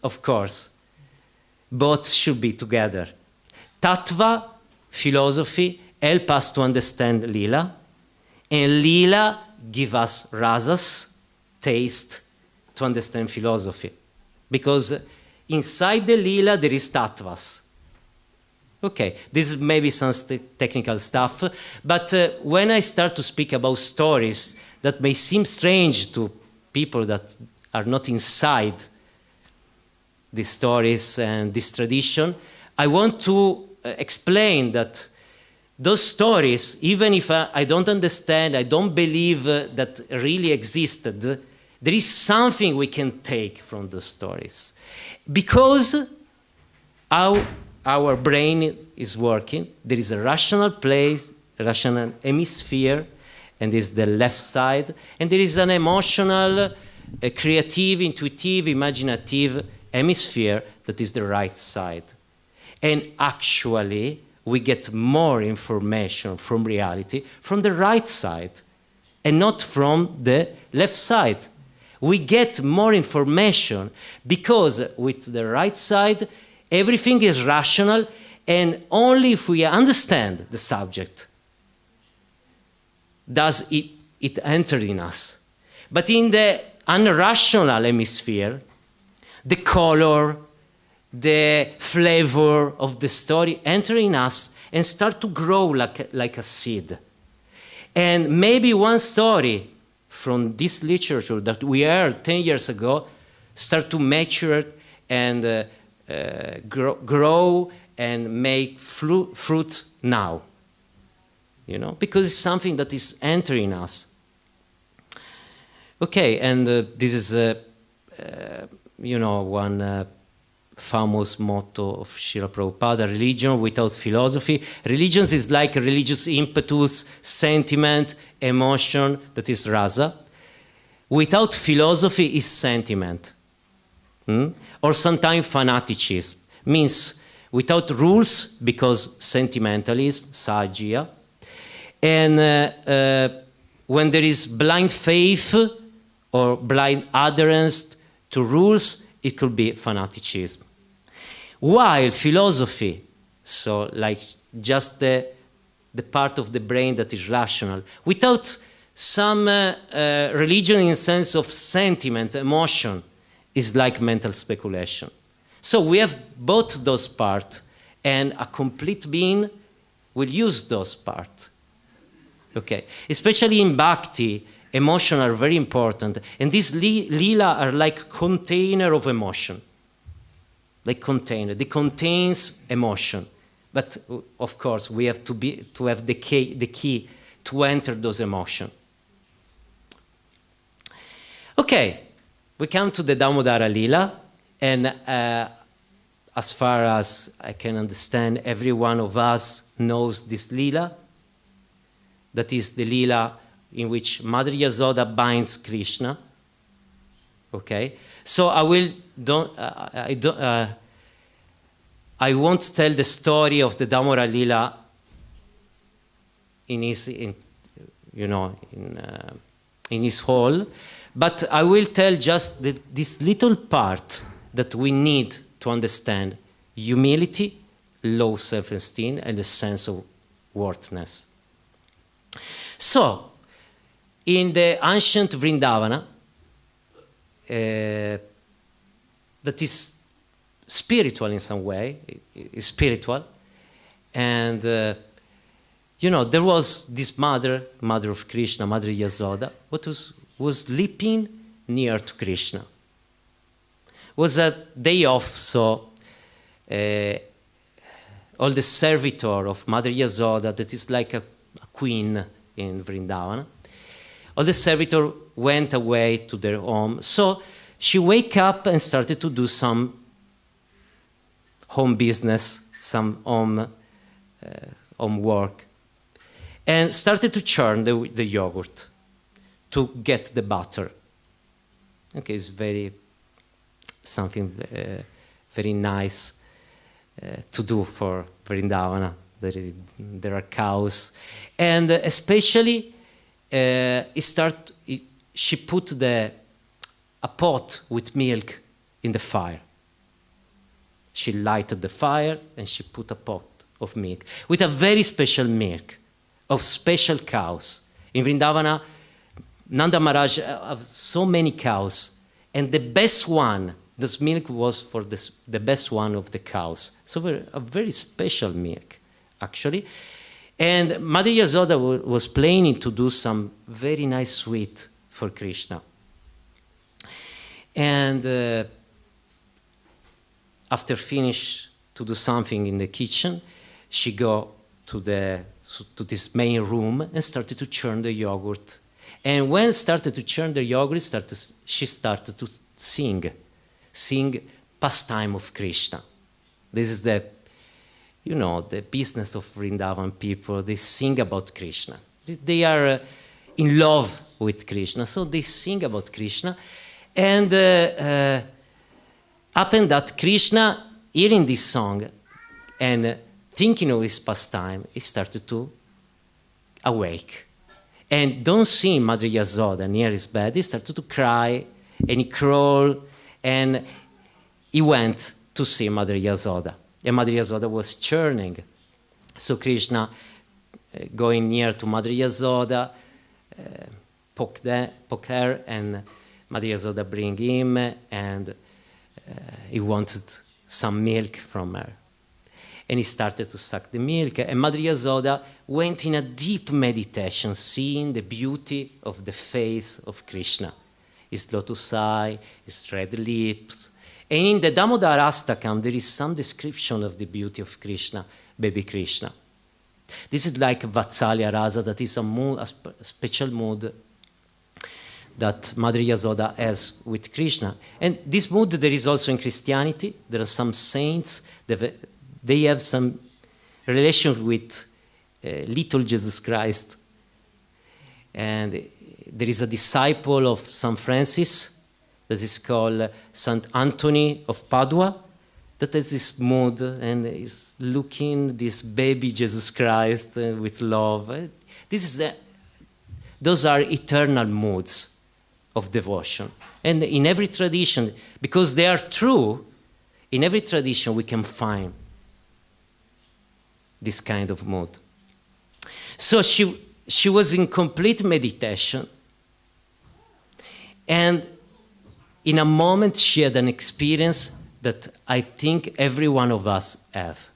Of course, both should be together. Tattva, philosophy, help us to understand lila, and lila give us rasas, taste, to understand philosophy. Because inside the lila there is tattvas. Okay, this is maybe some technical stuff, but when I start to speak about stories that may seem strange to people that are not inside these stories and this tradition, I want to explain that those stories, even if I don't understand, I don't believe that really existed, there is something we can take from those stories. Because our brain is working, there is a rational place, a rational hemisphere, and this is the left side, and there is an emotional, creative, intuitive, imaginative hemisphere that is the right side. And actually, we get more information from reality from the right side and not from the left side. We get more information because with the right side, everything is rational, and only if we understand the subject does it enter in us. But in the unrational hemisphere, the color, the flavor of the story enter in us and start to grow like a seed. And maybe one story from this literature that we heard 10 years ago start to mature and grow and make fruit now. You know, because it's something that is entering us. Okay, and this is, you know, one famous motto of Srila Prabhupada: religion without philosophy. Religion is like a religious impetus, sentiment, emotion, that is rasa. Without philosophy is sentiment. Or sometimes fanaticism. Means without rules, because sentimentalism, sajya. And when there is blind faith or blind adherence to rules, it could be fanaticism. While philosophy, so like just the part of the brain that is rational, without some religion in the sense of sentiment, emotion, is like mental speculation. So we have both those parts, and a complete being will use those parts. Okay, especially in bhakti, emotions are very important, and these lila are like container of emotion. Like container, they contains emotion, but of course we have to have the key to enter those emotions. Okay, we come to the Damodara Lila, and as far as I can understand, every one of us knows this Lila. That is the Lila in which Mother Yasoda binds Krishna. Okay, so I won't tell the story of the Damodara Lila in his hall, but I will tell just this little part that we need to understand: humility, low self-esteem, and a sense of worthiness. So, in the ancient Vrindavana, that is spiritual in some way, it's spiritual, and you know, there was this mother of Krishna, Mother Yasoda, was sleeping near to Krishna. It was a day off, so all the servitor of Mother Yasoda, that is like a queen in Vrindavana, all the servitor went away to their home. So she wake up and started to do some home business, some home work, and started to churn the yogurt to get the butter. Okay, it's something very nice to do for Vrindavana. There are cows, and especially she put a pot with milk in the fire. She lighted the fire and she put a pot of milk with a very special milk of special cows. In Vrindavana, Nanda Maharaj have so many cows, and the best one, this milk was for the best one of the cows. So a very special milk, actually. And Mother Yasoda was planning to do some very nice sweet for Krishna. And after finish to do something in the kitchen, she go to this main room and started to churn the yogurt. And when started to churn the yogurt, she started to sing pastime of Krishna. This is the business of Vrindavan people. They sing about Krishna. They are in love with Krishna, so they sing about Krishna. And happened that Krishna, hearing this song and thinking of his pastime, he started to awake. And don't see Mother Yasoda near his bed, he started to cry, and he crawled, and he went to see Mother Yasoda. And Mother Yasoda was churning. So Krishna, going near to Mother Yasoda, poke her, and Mother Yasoda bring him, and he wanted some milk from her. And he started to suck the milk. And Mother Yasoda went in a deep meditation, seeing the beauty of the face of Krishna. His lotus eye, his red lips. And in the Damodarastakam, there is some description of the beauty of Krishna, baby Krishna. This is like Vatsalya Rasa, that is a mood, a special mood that Mother Yasoda has with Krishna. And this mood there is also in Christianity. There are some saints, they have some relation with little Jesus Christ. And there is a disciple of St. Francis that is called St. Anthony of Padua, that has this mood and is looking this baby Jesus Christ with love. Those are eternal moods of devotion. And in every tradition, because they are true, in every tradition we can find this kind of mood. So she was in complete meditation, and in a moment she had an experience that I think every one of us have.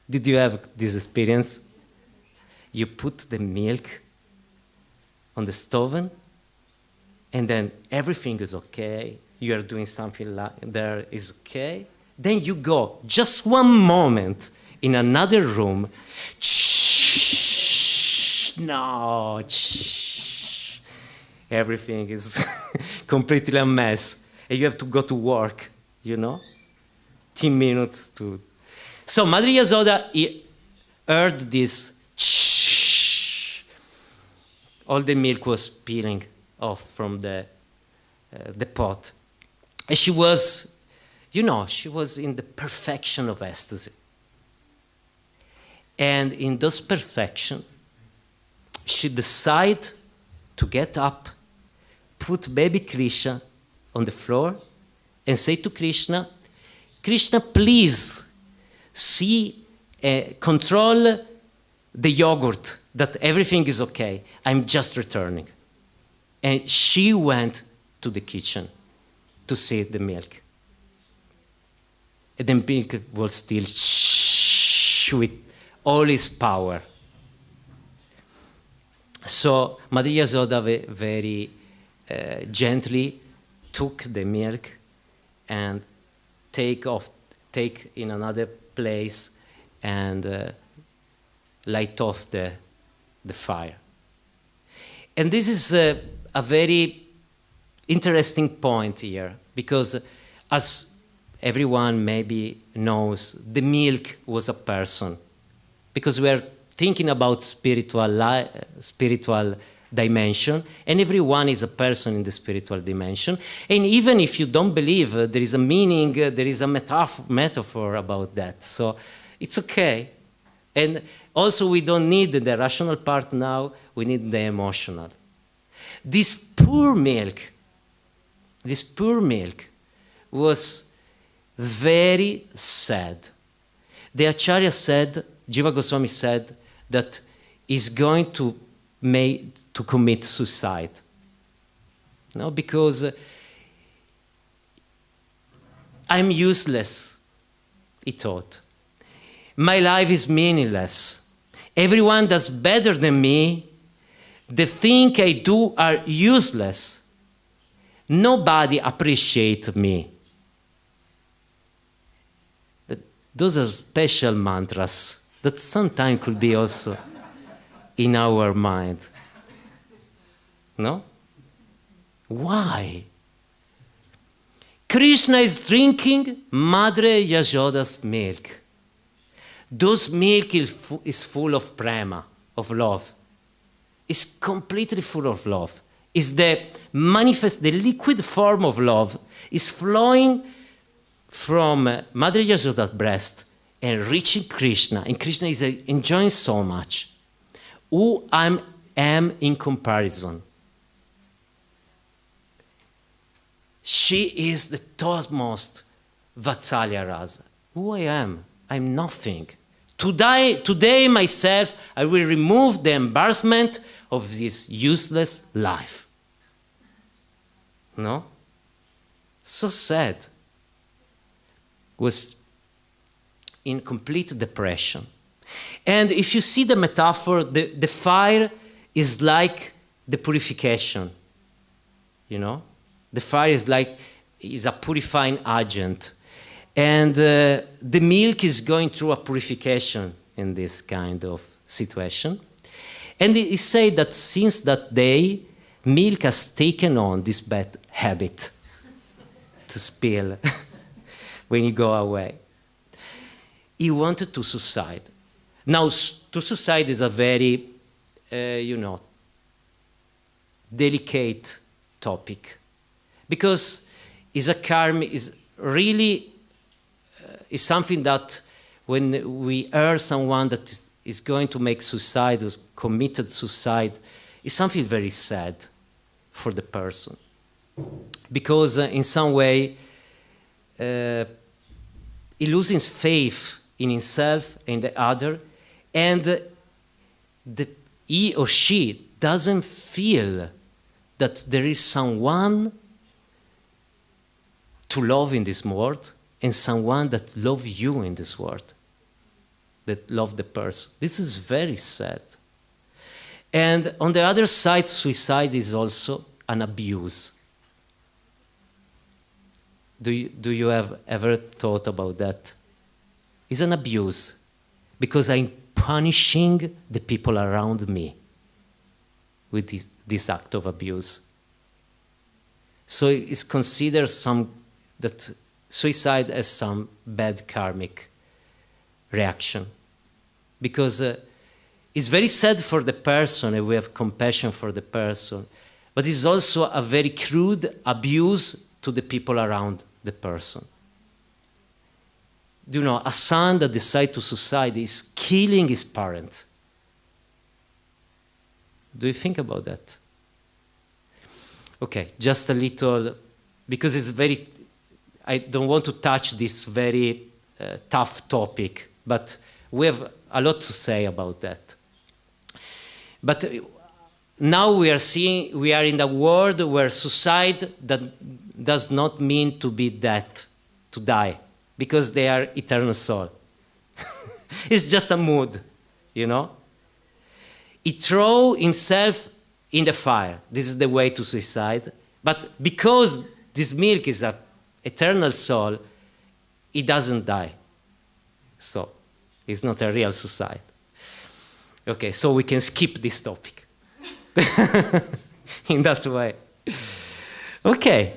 Did you have this experience? You put the milk on the stove, and then everything is okay. You are doing something there is okay. Then you go just one moment in another room. No, everything is completely a mess. And you have to go to work, 10 minutes to... So Mother Yasoda heard this. All the milk was spilling off from the pot. And she was, she was in the perfection of ecstasy. And in this perfection, she decided to get up, put baby Krishna on the floor, and say to Krishna, Krishna, please control the yogurt, that everything is okay. I'm just returning. And she went to the kitchen to see the milk. And the milk was still with all its power. So Mother Yasoda very gently took the milk and take in another place and light off the fire. And this is a very interesting point here, because as everyone maybe knows, the milk was a person, because we are thinking about spiritual dimension, and everyone is a person in the spiritual dimension. And even if you don't believe, there is a meaning, there is a metaphor about that. So it's okay. And also we don't need the rational part now, we need the emotional. This poor milk was very sad. The Acharya said, Jiva Goswami said, that he's going to commit suicide. No, because I'm useless, he thought. My life is meaningless. Everyone does better than me. The things I do are useless. Nobody appreciates me. Those are special mantras that sometimes could be also in our mind. No? Why? Krishna is drinking Mother Yasoda's milk. Those milk is full of prema, of love. It's completely full of love. It's the liquid form of love is flowing from Mother Yasoda's breast and reaching Krishna. And Krishna is enjoying so much. Who I am in comparison. She is the topmost Vatsalya Rasa. Who I am? I'm nothing. Today myself, I will remove the embarrassment of this useless life. No? So sad. Was in complete depression. And if you see the metaphor, the fire is like the purification. You know? The fire is a purifying agent. And the milk is going through a purification in this kind of situation. And it is said that since that day, milk has taken on this bad habit to spill when you go away. He wanted to suicide. Now, to suicide is a very, delicate topic, because is really something that when we hear someone that is going to make suicide or committed suicide, is something very sad for the person, because in some way he loses faith in himself and the other, and he or she doesn't feel that there is someone to love in this world and someone that loves you in this world, that love the person. This is very sad. And on the other side, suicide is also an abuse. Do you have ever thought about that? It's an abuse, because I'm punishing the people around me with this act of abuse. So it's considered that suicide as some bad karmic reaction, because it's very sad for the person, and we have compassion for the person, but it's also a very crude abuse to the people around the person. You know, a son that decides to suicide is killing his parent. Do you think about that? Okay, just a little, because it's very, I don't want to touch this very tough topic, but we have a lot to say about that. But now we are in a world where suicide that does not mean to be dead, to die, because they are eternal soul. It's just a mood, you know? He throws himself in the fire. This is the way to suicide. But because this milk is an eternal soul, he doesn't die. So it's not a real suicide. Okay, so we can skip this topic in that way. Okay,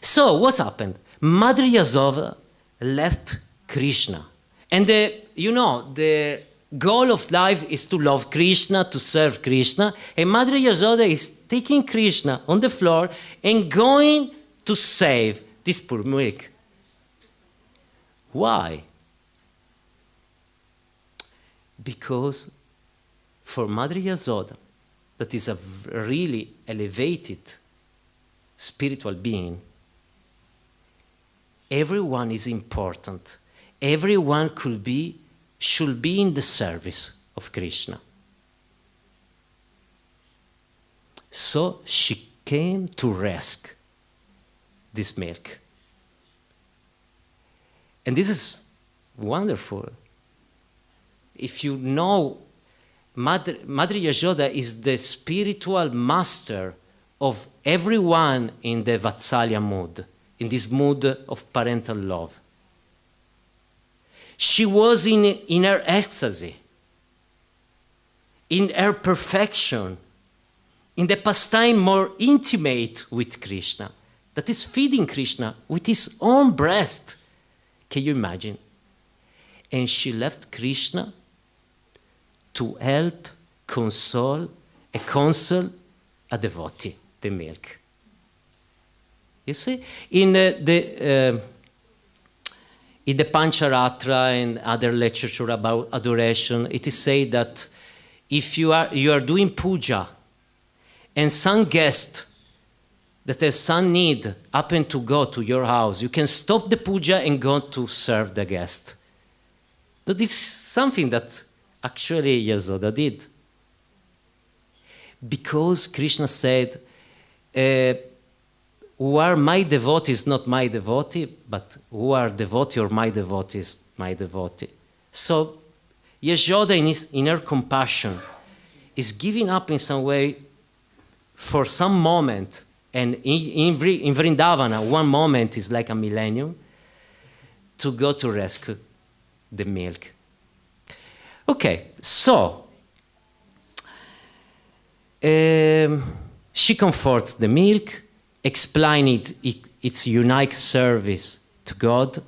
so what happened? Mother Yasoda left Krishna. And the goal of life is to love Krishna, to serve Krishna. And Mother Yasoda is taking Krishna on the floor and going to save this poor milk. Why? Because for Mother Yasoda, that is a really elevated spiritual being, everyone is important. Everyone should be in the service of Krishna. So she came to rescue this milk. And this is wonderful. If you know, Mother Yasoda is the spiritual master of everyone in the Vatsalya mood, in this mood of parental love. She was in her ecstasy, in her perfection, in the pastime more intimate with Krishna, that is feeding Krishna with his own breast. Can you imagine? And she left Krishna to help, console a devotee, the milk. You see? In the Pancharatra and other literature about adoration, it is said that if you are doing puja and some guest that has some need happen to go to your house, you can stop the puja and go to serve the guest. But this is something that actually Yasoda did. Because Krishna said, who are my devotees, not my devotee, but who are devotee or my devotees, my devotee. So Yashoda, in her compassion, is giving up in some way for some moment, and in Vrindavana, one moment is like a millennium, to go to rescue the milk. Okay, so she comforts the milk, explaining its unique service to God.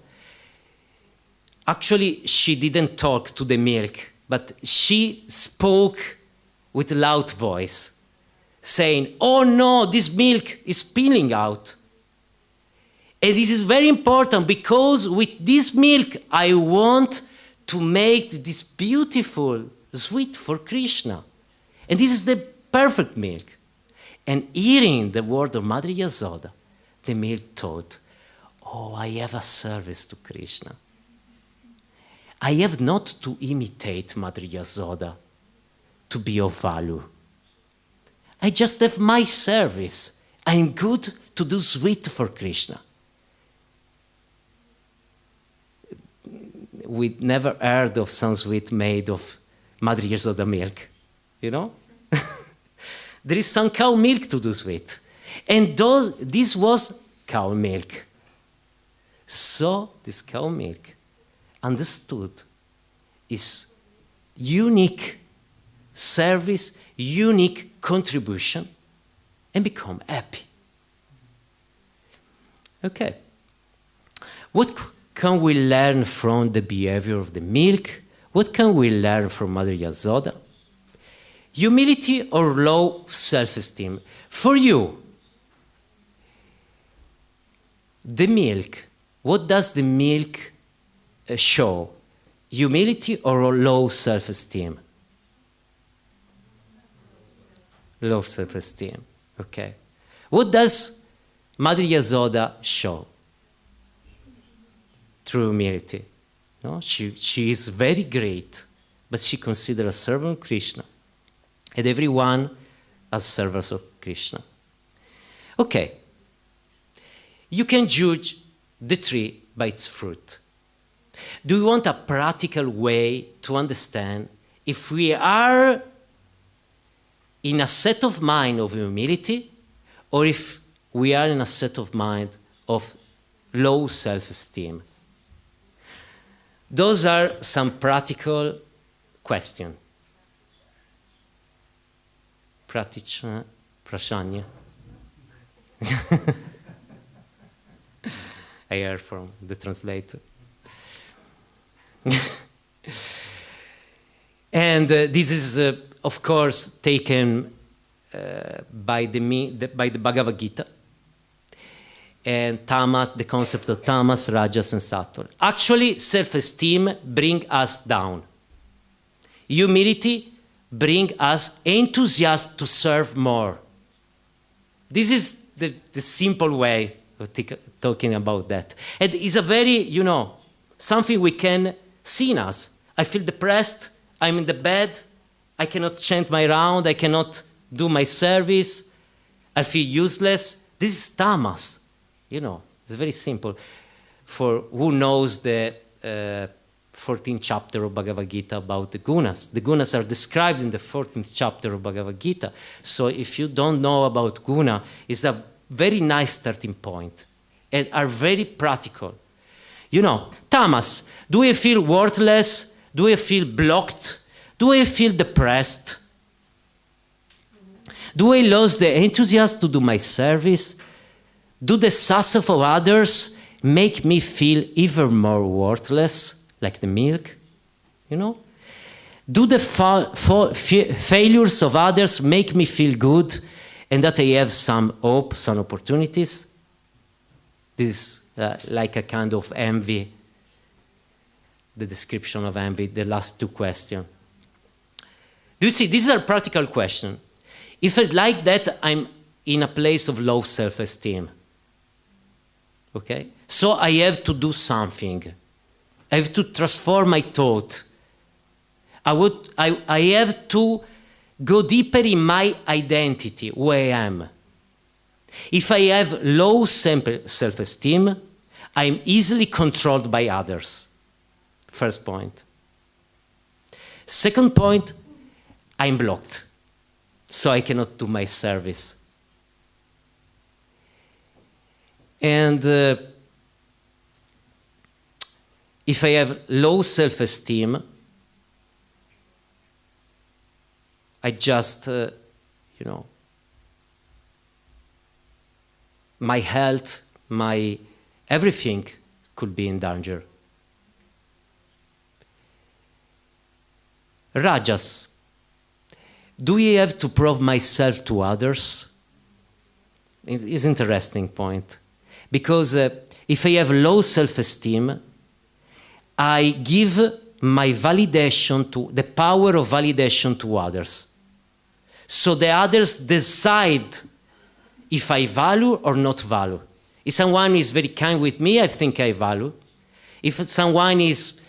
Actually, she didn't talk to the milk, but she spoke with a loud voice, saying, oh no, this milk is spilling out. And this is very important because with this milk, I want to make this beautiful sweet for Krishna. And this is the perfect milk. And hearing the word of Mother Yasoda, the milk thought, oh, I have a service to Krishna. I have not to imitate Mother Yasoda to be of value. I just have my service. I'm good to do sweet for Krishna. We never heard of some sweet made of Mother Yasoda milk, you know? There is some cow milk to do sweet. And this was cow milk. So this cow milk understood is unique service, unique contribution, and become happy. Okay. What can we learn from the behavior of the milk? What can we learn from Mother Yasoda? Humility or low self-esteem. For you, the milk, what does the milk show? Humility or low self-esteem? Low self-esteem, okay. What does Mother Yasoda show? True humility. No? She is very great, but she considers a servant of Krishna. And everyone as servants of Krishna. Okay. You can judge the tree by its fruit. Do you want a practical way to understand if we are in a set of mind of humility or if we are in a set of mind of low self-esteem? Those are some practical questions. Pratichna prashanya. I heard from the translator. And this is, of course, taken by the Bhagavad Gita. And tamas, the concept of tamas, rajas, and sattva. Actually, self-esteem brings us down. Humility brings us enthusiasm to serve more. This is the simple way of talking about that. And it's a very, something we can see in us. I feel depressed, I'm in the bed, I cannot chant my round, I cannot do my service, I feel useless. This is tamas. It's very simple. For who knows the 14th chapter of Bhagavad Gita about the gunas. The gunas are described in the 14th chapter of Bhagavad Gita. So if you don't know about guna, it's a very nice starting point and are very practical. Tamas, do I feel worthless? Do I feel blocked? Do I feel depressed? Do I lose the enthusiasm to do my service? Do the success of others make me feel even more worthless, like the milk? Do the failures of others make me feel good and that I have some hope, some opportunities? This is like a kind of envy, the description of envy, the last two questions. Do you see, these are practical questions. If I like that, I'm in a place of low self-esteem. Okay? So I have to do something. I have to transform my thought. I have to go deeper in my identity, who I am. If I have low self-esteem, I'm easily controlled by others. First point. Second point, I'm blocked, so I cannot do my service. And if I have low self-esteem, I just, my health, my everything could be in danger. Rajas. Do I have to prove myself to others? It's an interesting point. Because if I have low self-esteem, I give my validation to, the power of validation to others. So the others decide if I value or not value. If someone is very kind with me, I think I value. If someone is,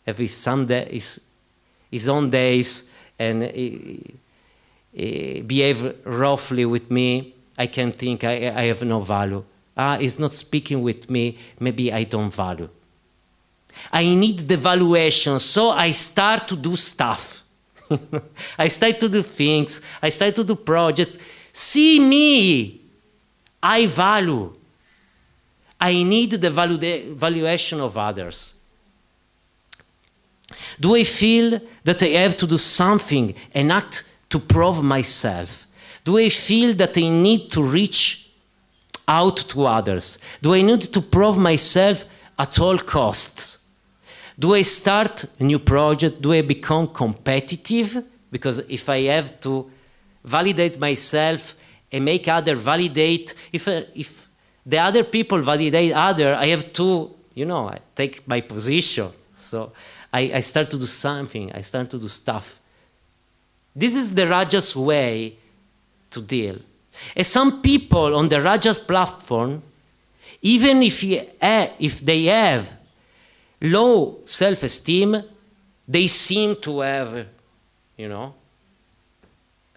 every Sunday his own days and behave roughly with me, I can think I have no value. He's not speaking with me, maybe I don't value. I need the valuation, so I start to do stuff. I start to do things, I start to do projects. See me, I value. I need the valuation of others. Do I feel that I have to do something and act to prove myself? Do I feel that I need to reach out to others? Do I need to prove myself at all costs? Do I start a new project? Do I become competitive? Because if I have to validate myself and make others validate, if the other people validate others, I have to, I take my position. So I start to do something, I start to do stuff. This is the Rajas way to deal. And some people on the Rajas platform, even if they have low self-esteem, they seem to have,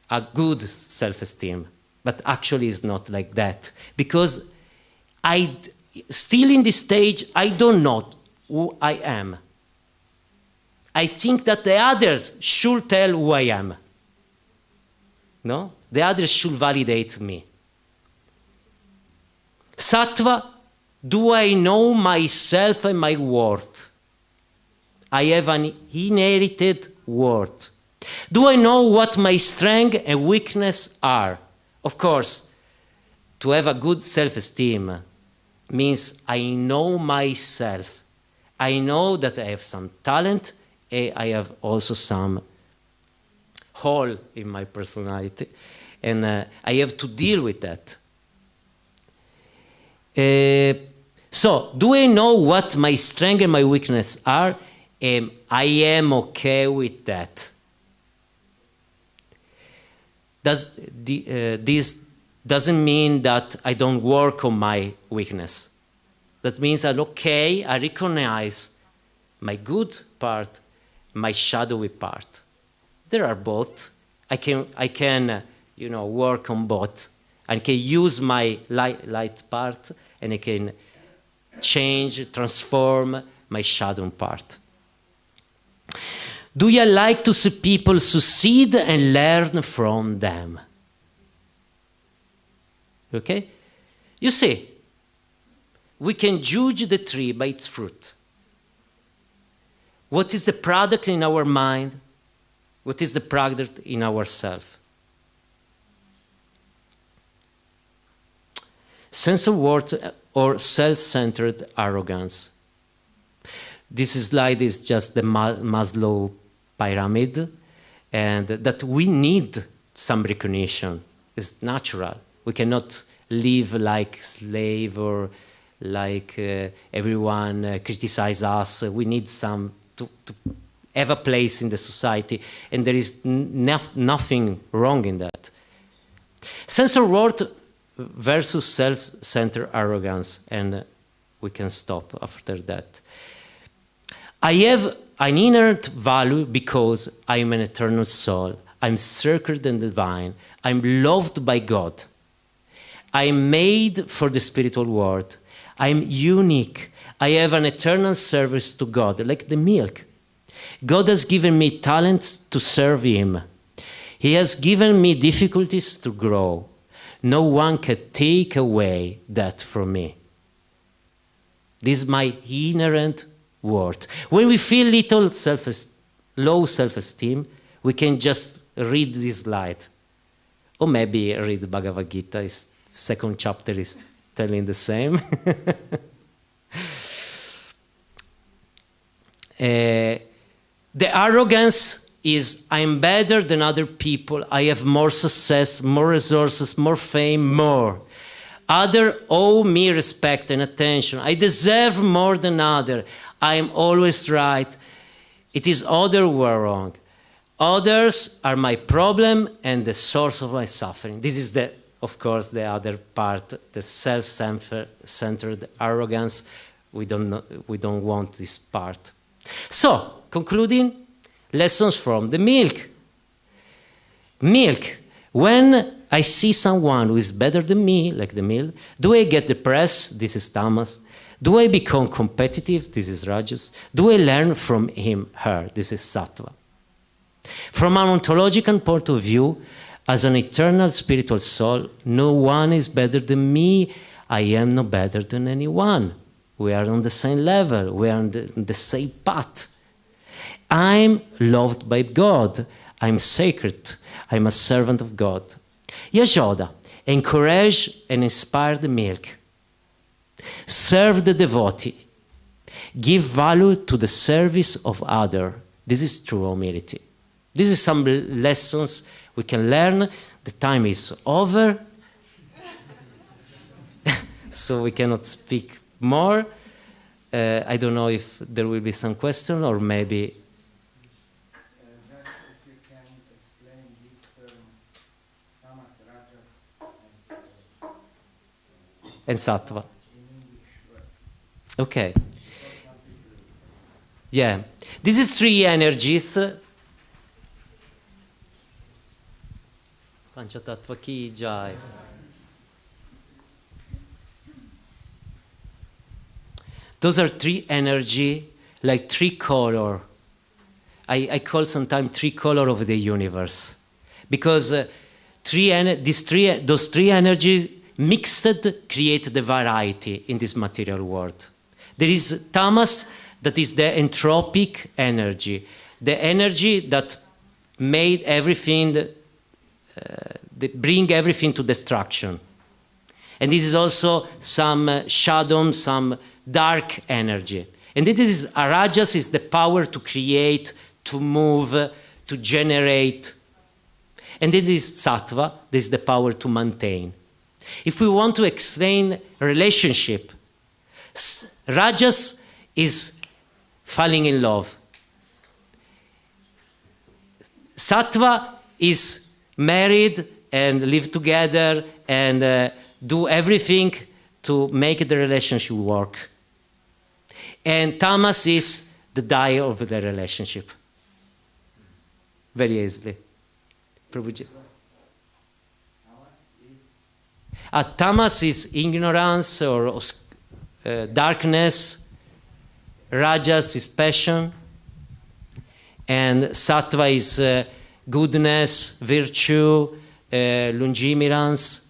a good self-esteem. But actually it's not like that. Because still in this stage, I don't know who I am. I think that the others should tell who I am. No? The others should validate me. Sattva, do I know myself and my worth? I have an inherited worth. Do I know what my strength and weakness are? Of course, to have a good self-esteem means I know myself. I know that I have some talent, and I have also some hole in my personality, and I have to deal with that. So, do I know what my strength and my weakness are? I am okay with that. This doesn't mean that I don't work on my weakness. That means I'm okay, I recognize my good part, my shadowy part. There are both. I can work on both. I can use my light part, and I can transform my shadow part. Do you like to see people succeed and learn from them? Okay? You see, we can judge the tree by its fruit. What is the product in our mind? What is the product in ourselves? Sense of worth or self-centered arrogance. This slide is just the Maslow pyramid, and that we need some recognition. It's natural. We cannot live like slave or like everyone criticize us. We need some to have a place in the society, and there is nothing wrong in that. Sense of worth versus self-centered arrogance, and we can stop after that. I have an inherent value because I am an eternal soul. I'm sacred and divine. I'm loved by God. I'm made for the spiritual world. I'm unique. I have an eternal service to God, like the milk. God has given me talents to serve Him. He has given me difficulties to grow. No one can take away that from me. This is my inherent worth. When we feel little low self-esteem, we can just read this slide. Or maybe read Bhagavad Gita. Second chapter is telling the same. The arrogance is, I'm better than other people. I have more success, more resources, more fame, more. Others owe me respect and attention. I deserve more than others. I am always right. It is others who are wrong. Others are my problem and the source of my suffering. This is, of course, the other part, the self-centered arrogance. We don't want this part. So, concluding, lessons from the milk. Milk. When I see someone who is better than me, like the milk, do I get depressed? This is tamas. Do I become competitive? This is rajas. Do I learn from him, her? This is sattva. From an ontological point of view, as an eternal spiritual soul, no one is better than me. I am no better than anyone. We are on the same level. We are on the same path. I'm loved by God. I'm sacred. I'm a servant of God. Yashoda, encourage and inspire the milk. Serve the devotee. Give value to the service of others. This is true humility. This is some lessons we can learn. The time is over, so we cannot speak more. I don't know if there will be some question or maybe... Just if you can explain these terms, tamas, rajas, and sattva. in English words. Okay. Yeah. This is three energies. Panchatattva ki jai. Those are three energy, like three color. I call sometimes three color of the universe, because those three energies mixed create the variety in this material world. There is tamas, that is the entropic energy, the energy that made everything, that bring everything to destruction. And this is also some shadow, some dark energy. And this is, rajas is the power to create, to move, to generate. And this is sattva, this is the power to maintain. If we want to explain relationship, rajas is falling in love. Sattva is married and live together and do everything to make the relationship work. And tamas is the die of the relationship. Very easily. Prabhuji. Tamas is ignorance or darkness. Rajas is passion. And sattva is goodness, virtue, longemirance,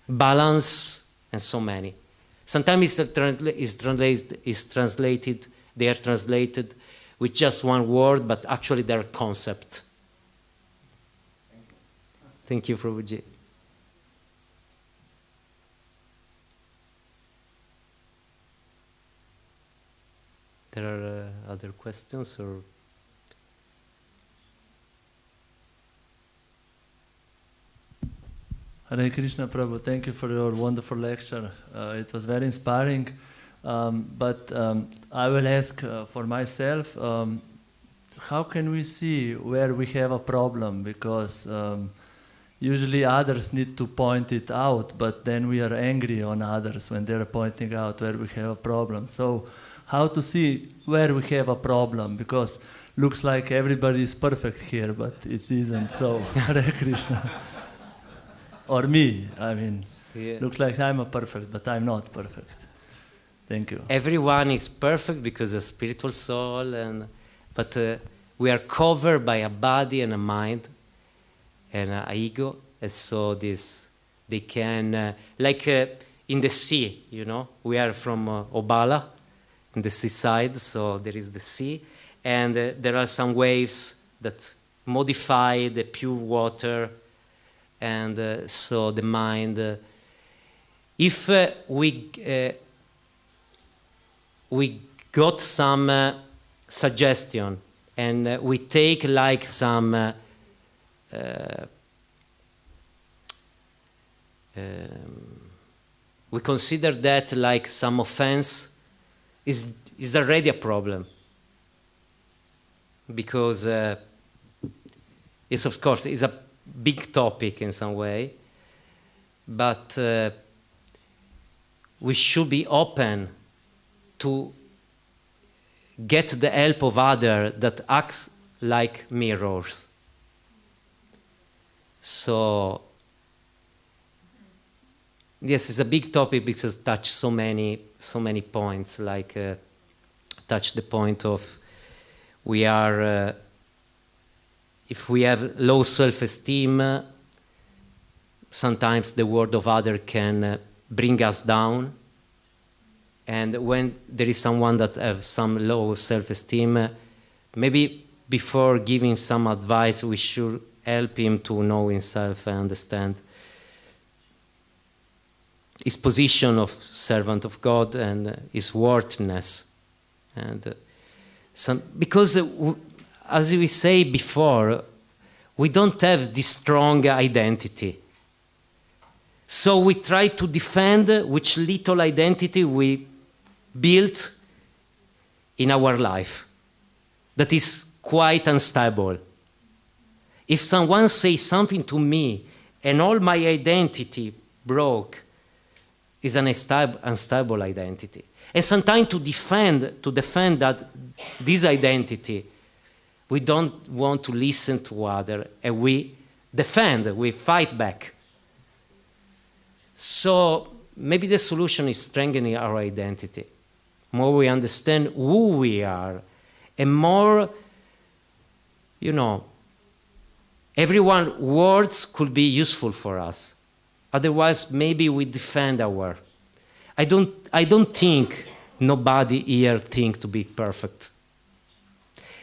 balance, and so many. Sometimes is translated, they are translated with just one word, but actually they are concept. Thank you, Prabhuji. There are other questions or? Hare Krishna, Prabhu, thank you for your wonderful lecture. It was very inspiring. But I will ask for myself, how can we see where we have a problem? Because usually others need to point it out, but then we are angry on others when they're pointing out where we have a problem. So how to see where we have a problem, because looks like everybody is perfect here, but it isn't so. Hare Krishna. Or me, I mean, looks like I'm a perfect, but I'm not perfect. Thank you. Everyone is perfect because a spiritual soul, but we are covered by a body and a mind and an ego, and so they can, like in the sea, you know, we are from Obala, in the seaside, so there is the sea, and there are some waves that modify the pure water, and so the mind, if we got some suggestion, and we take like some we consider that like some offense, is already a problem, because it's, of course, it's a big topic in some way, but we should be open to get the help of others that acts like mirrors. So yes, it's a big topic because it touches so many points, like touch the point of we are, if we have low self-esteem, sometimes the word of other can bring us down. And when there is someone that has some low self-esteem, maybe before giving some advice, we should help him to know himself and understand his position of servant of God and his worthiness. And because, as we say before, we don't have this strong identity. So we try to defend which little identity we built in our life that is quite unstable. If someone says something to me and all my identity broke, is an unstable identity. And sometimes to defend that this identity, we don't want to listen to others, and we defend, we fight back. So maybe the solution is strengthening our identity. More we understand who we are, and more, you know, everyone's words could be useful for us. Otherwise, maybe we defend our. I don't think nobody here thinks to be perfect.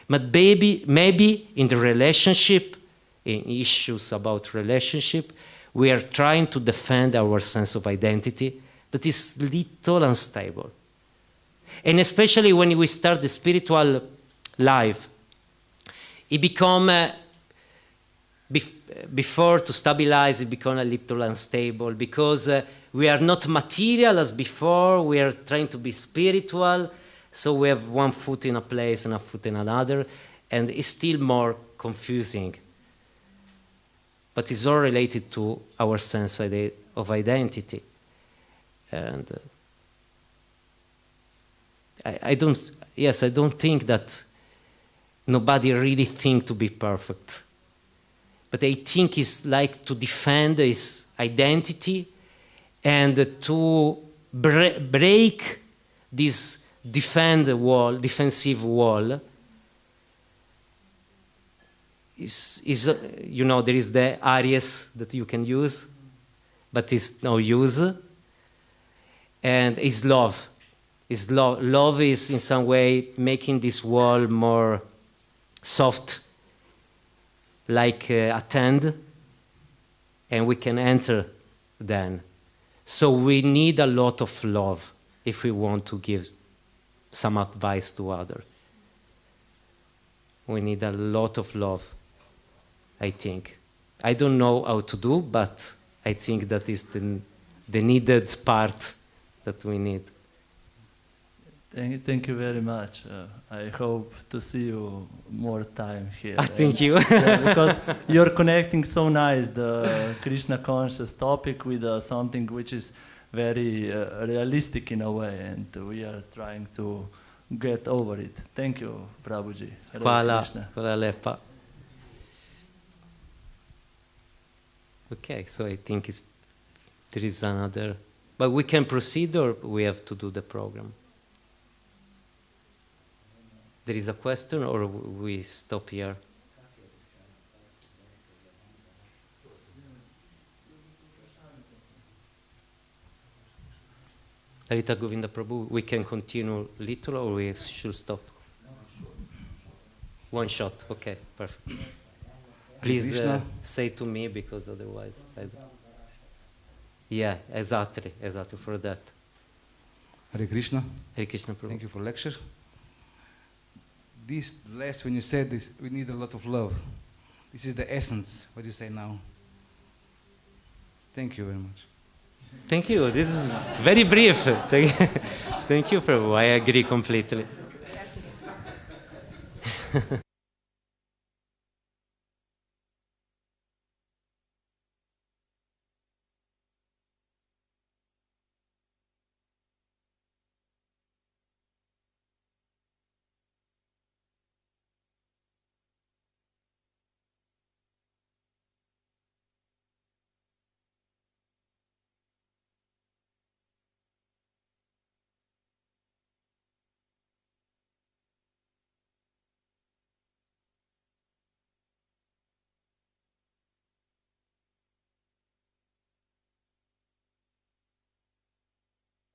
But maybe in the relationship, in issues about relationship, we are trying to defend our sense of identity that is little unstable. And especially when we start the spiritual life, it becomes, before to stabilize, it becomes a little unstable, because we are not material as before, we are trying to be spiritual, so we have one foot in a place and a foot in another, and it's still more confusing. But it's all related to our sense of identity. And I don't think that nobody really thinks to be perfect. But I think it's like to defend his identity and to break this defensive wall. You know, there is the Aries that you can use, but it's no use. And it's love. Love is in some way making this wall more soft, like a tent, and we can enter then. So we need a lot of love if we want to give some advice to others. We need a lot of love, I think. I don't know how to do, but I think that is the needed part that we need. Thank you very much. I hope to see you more time here. Thank you. Because you're connecting so nice the Krishna conscious topic with something which is very realistic in a way, and we are trying to get over it. Thank you, Prabhuji. Hare Hvala, Krishna. hvala lepa. Okay, so I think there is another, but we can proceed or we have to do the program? There is a question or we stop here? Harita Govinda Prabhu, we can continue little or we should stop? One shot, okay, perfect. Please say to me because otherwise... Yeah, exactly, for that. Hare Krishna. Hare Krishna Prabhu. Thank you for lecture. This last when you said this, we need a lot of love. This is the essence, what you say now. Thank you very much. Thank you, this is very brief. Thank you, Prabhu, I agree completely.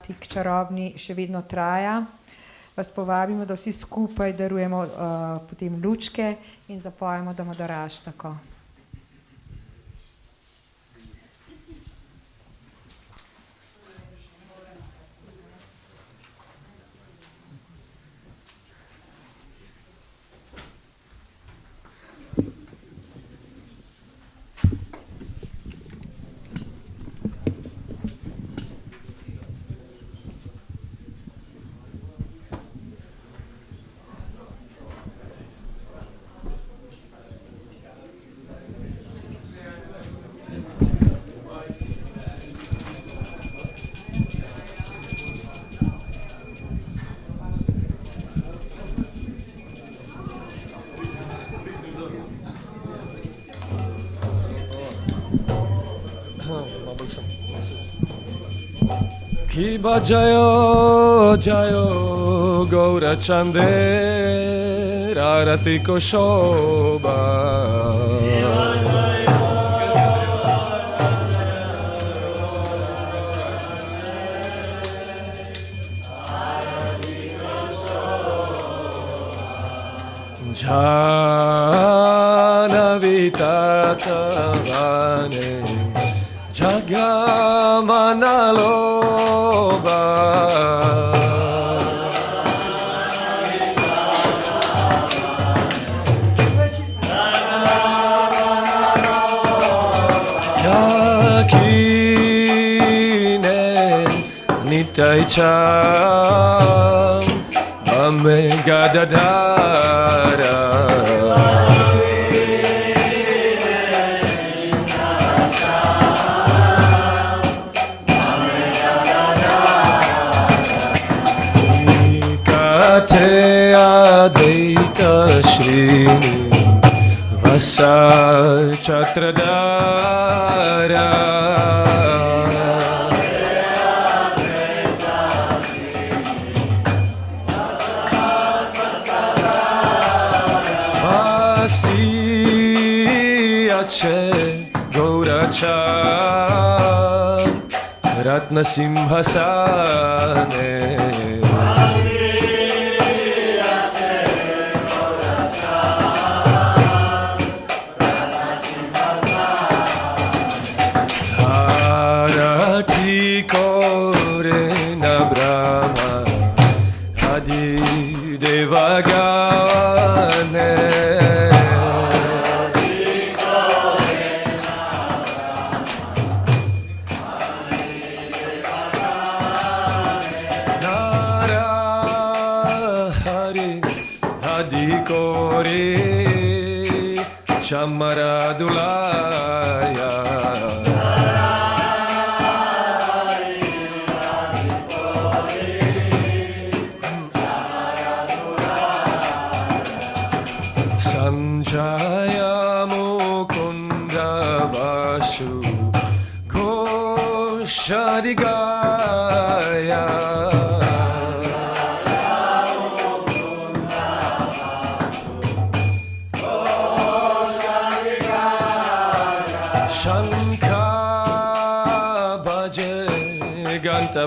Tik čarobni še vedno traja. Vas povabimo, da vsi skupaj darujemo potem lučke in zapojemo Damodaraštako. Kiba Jayo Jayo Gaura Chander Arati Koshoba Jana Vitatavane Jagamanaloba Yakine Nitaicham Amegadadara Te Advaita Shrini Vasa Chatradara Vasi Ache Gauracha Ratna Simhasane Chamaradulaya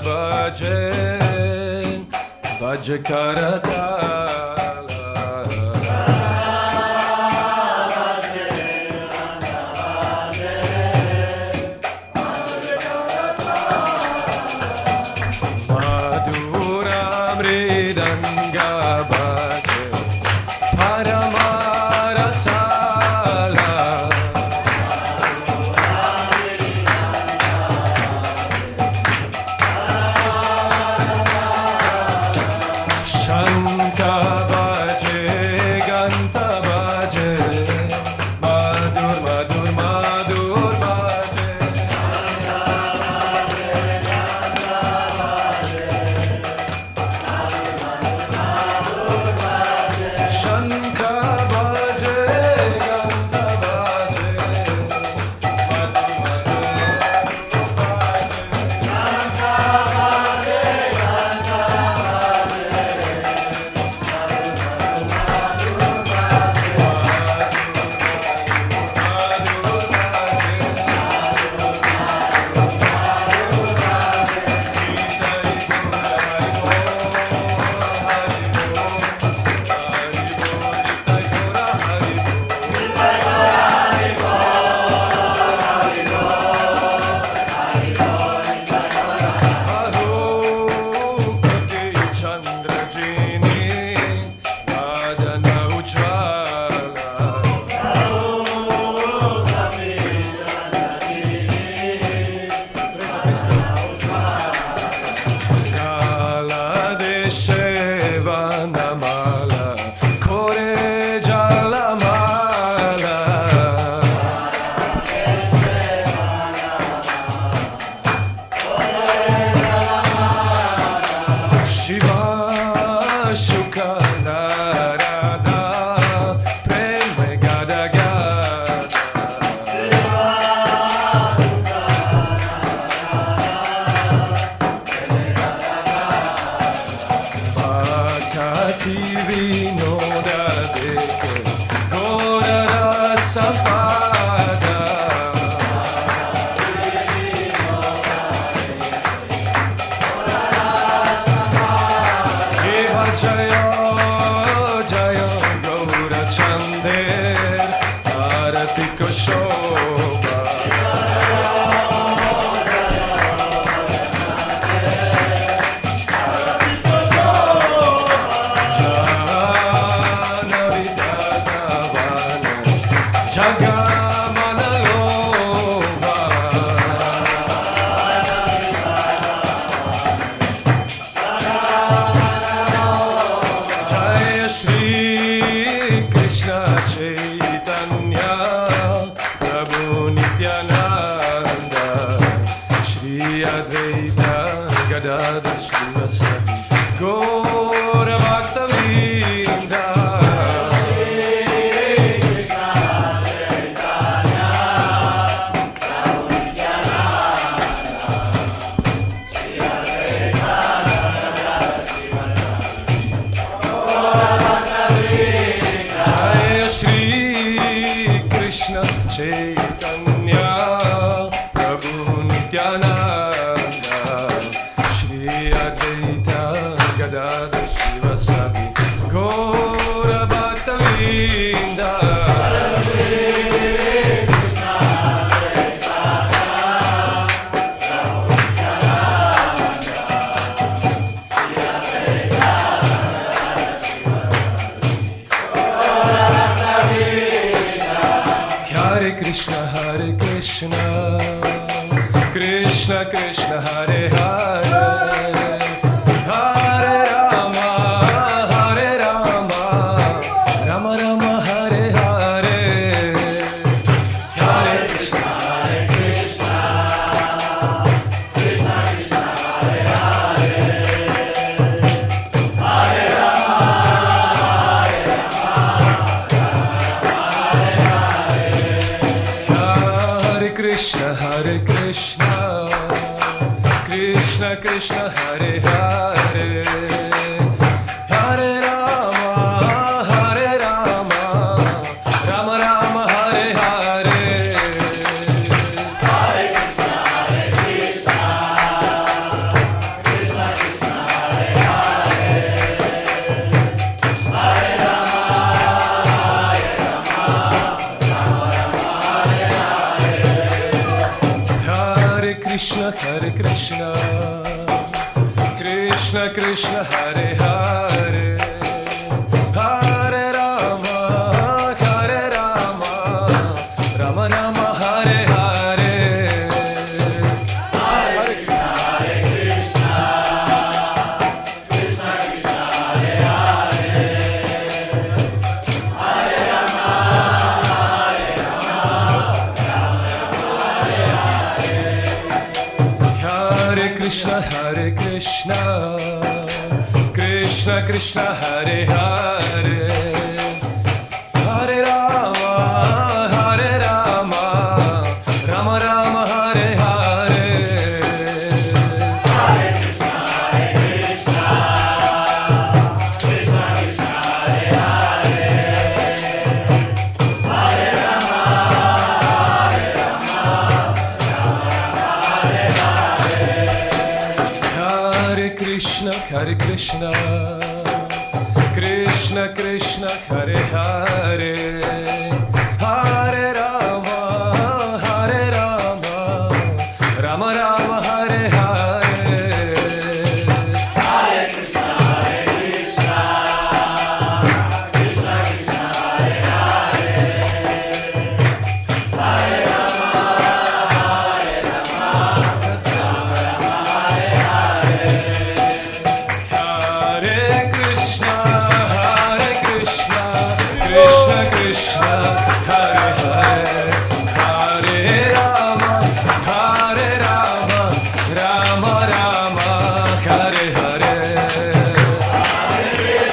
bhajan, bhaja karatala. Madhura mridanga bhajan, paramarasala. Shanta bhaje, ganta bhaje, madhur, madhur, madhur bhaje. Shankha bhaje, ganta bhaje, madhur, madhur, Krishna, Krishna Krishna Hare Hare, Hare Rama, Hare Rama, Rama Rama Hare Hare. Hare Krishna, Krishna Krishna Hare Hare, Hare Rama, Hare Rama, Rama Rama Hare Hare. Hare Krishna, Krishna Krishna Hare Hare, Hare Rama, Hare Rama, Rama Rama Hare Hare. Hare Krishna, Krishna Krishna,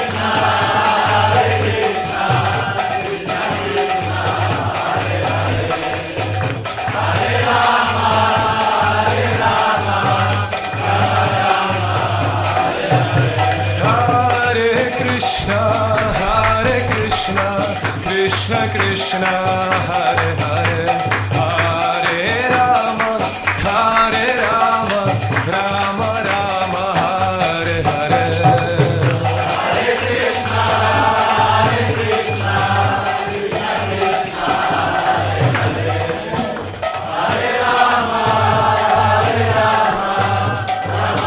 Hare Hare, Hare Rama, Rama Rama, Hare Hare. Hare Krishna, Krishna Krishna, Hare Hare, Hare Rama, Rama Rama, Hare Hare. Hare Krishna, Krishna Krishna, Hare Hare, Hare Rama, Rama Rama,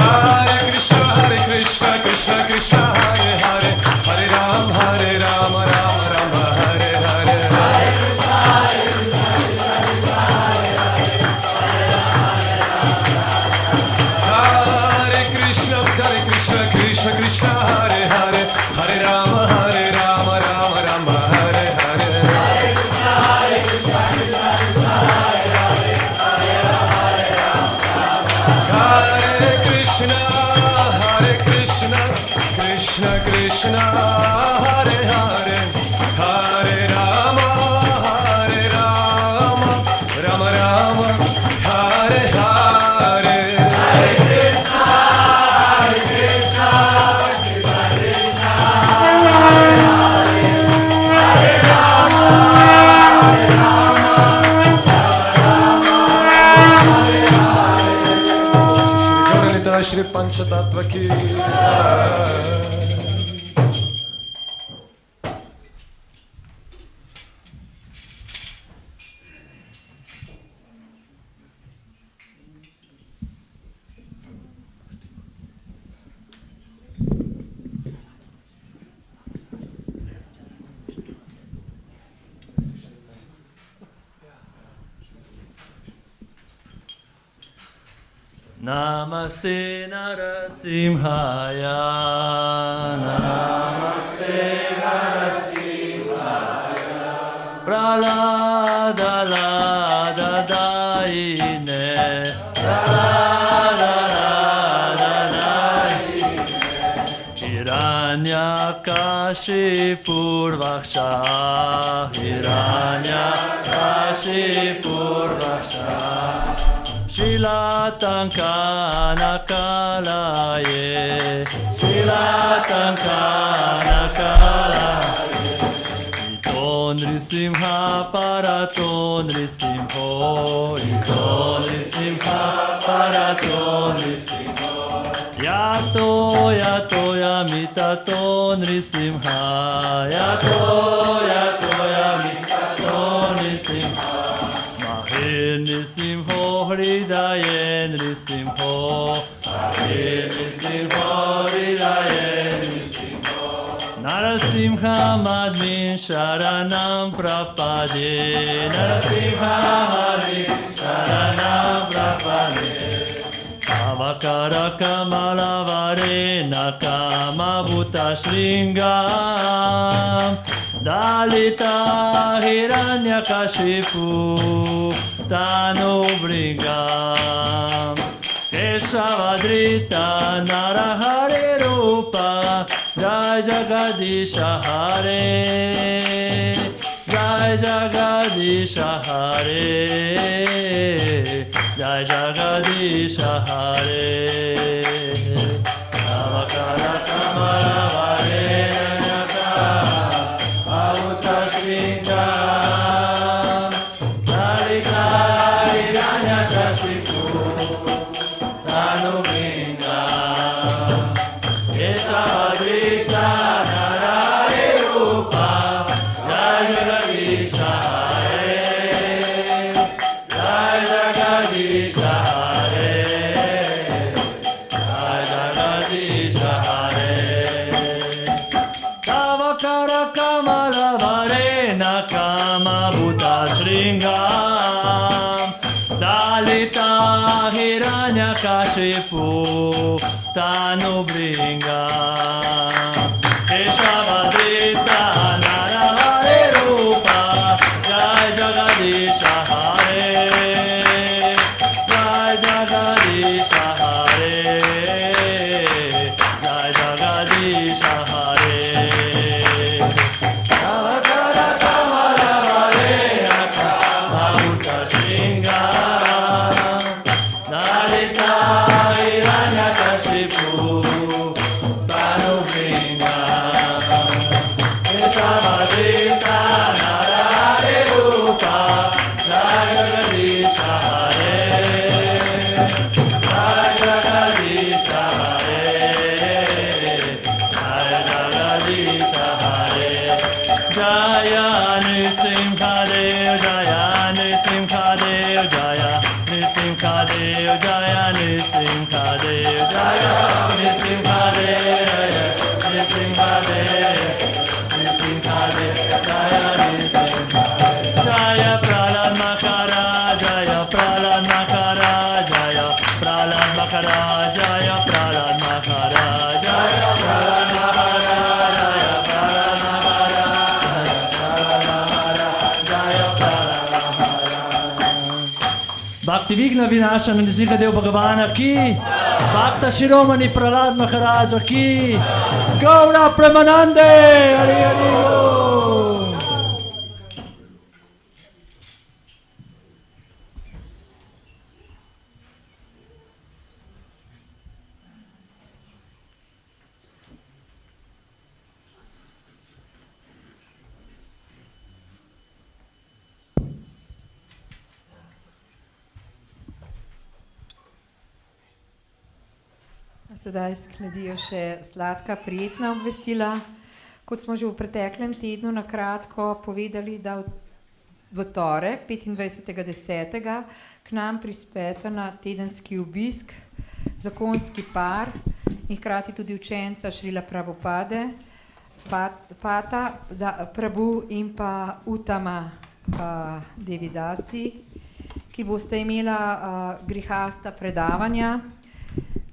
Hare Krishna, Krishna Krishna, Hare Hare, Hare Rama, Rama Rama, Hare Hare. Hare Krishna, Krishna Krishna, Hare Hare, Hare Rama, Rama Rama, Hare Hare. Hare Krishna, Krishna Krishna, Hare Hare, Hare Rama, Rama Rama, Hare Hare. Hare Krishna, Krishna Krishna, Hare Hare, Hare Rama, Shri Panchatattva ki Namaste Narasimhaya, Namaste Narasimhaya, Pralada Lada Daine, Pralada Lada Daine, Hiranyakashipu Vaksha, Hiranyakashipu Vaksha, Shilatankana kalaye, Shilatankana kalaye, Iton Risimha paraton Risimho, Iton Risimha paraton Risimho, Yato Yato Yamitaton Risimha, Yato Yato Yamitaton Risimha, Nisimho, Hridayen Nisimho, Nisimho, Hridayen Nisimho, Narasimha Madmin Sharanam Prapade, Narasimha Madmin Sharanam Prapade, Avakara Kamala Varena Kama Bhuta Shringam, Dalita Hiranyakashipu Tanu Bringam. Keshavadrita Narahare Rupa Jai Jagadisha Hare Jai Jagadisha Hare Jai Jagadisha Hare Navakara Kamala Varenaka Avuta Sringa Narika Hiranyakashipu Tanu Bringa Keshavadrita Narahare Rupa Jai Jagadisha Hare Jai Jagadisha Hare Jai Jagadisha Hare Tavakara Kamala Varena Kama Bhuta Sringam Dalita Hiranyakashipu Tanu Bringa Keshavadrita Narahare Rupa Jai Jagadisha Hare Jai Jagadisha Hare Jai Jagadisha Hare Tavakara Kamala Varena Kama Bhuta Sringam Dalita Hiranyakashipu Tanu Bringa Keshavadrita Narahare Rupa Jai Jagadisha Hare Jai Jagadisha Hare Jai Jagadisha Hare Jaya Nisimhadev Jaya Nisimhadev Jaya Nisimhadev Jaya Nisimhadev Jaya Nisimhadev Nisimhadev Nisimhadev Jaya Nisimhadev Jaya Prahlad Maharaj Jaya Prahlad Maharaj Jaya Prahlad Maharaj Jaya Prahlad Maharaj Jaya Prahlad Maharaj Jaya Prahlad Maharaj Jaya Prahlad Maharaj Bhakti Vigna Vinashana Nisika Dev Bhagavana ki Bhakta Shiromani Prahlad Maharaj ki Gaura Premanande Hari Hari Bol. Sedaj sledijo še sladka, prijetna obvestila. Kot smo že v preteklem tednu na kratko povedali, da v torek, 25.10. k nam prispeta na tedenski obisk zakonski par in hkrati tudi učenca Šrila Prabhupade, Pata Prabhu in pa Utama Devidasi, ki boste imela grihasta predavanja.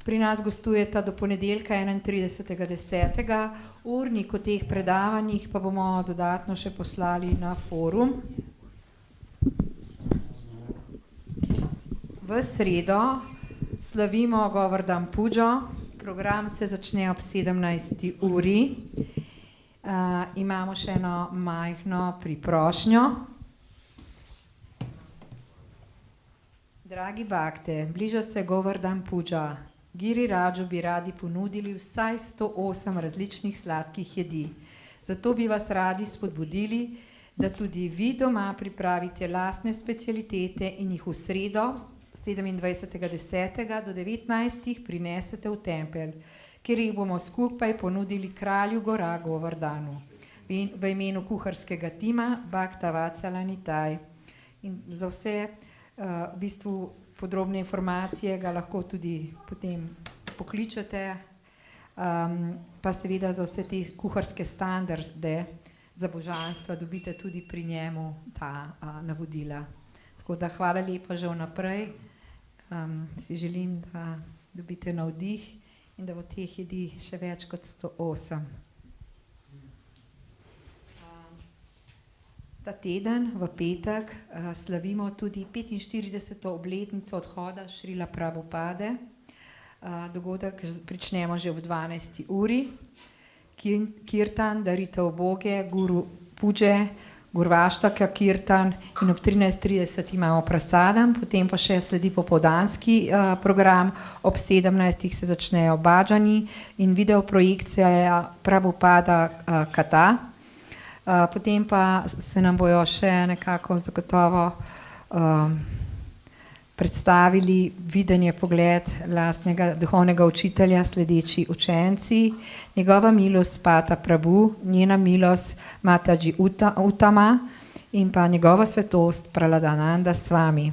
Pri nas gostujeta do ponedeljka 31.10. Urnik o teh predavanjih pa bomo dodatno še poslali na forum. V sredo slavimo Govardhan Pujo. Program se začne ob 17. uri. Imamo še eno majhno priprošnjo. Dragi bakte, bliža se Govardhan Puja. Giri Radžu bi radi ponudili vsaj 108 različnih sladkih jedi. Zato bi vas radi spodbudili, da tudi vi doma pripravite lastne specialitete in jih v sredo 27.10. do 19. prinesete v tempelj, kjer jih bomo skupaj ponudili kralju gora Govardhanu v imenu kuharskega tima Bhaktavatsala Nitai. In za vse v bistvu podrobne informacije ga lahko tudi potem pokličete, pa seveda za vse te kuharske standarde za božanstva dobite tudi pri njemu ta navodila. Tako da hvala lepa že vnaprej. Si želim, da dobite navdih in da bo teh jedi še več kot 108. Ta teden, v petek, slavimo tudi 45. obletnico odhoda Šrila Prabhupade. Dogodek pričnemo že ob 12. uri. Kirtan, daritev Boge, guru puđe, gurvaštaka kirtan in ob 13:30 imamo prasadam, potem pa še sledi popoldanski program, ob 17. se začnejo bhađani in videoprojekcija Prabhupada kata. Potem pa se nam bojo še nekako zagotovo predstavili videnje, pogled lastnega duhovnega učitelja, sledeči učenci. Njegova milost Pata Prabhu, njena milost Mataji Utama in pa njegova svetost Praladananda Swami.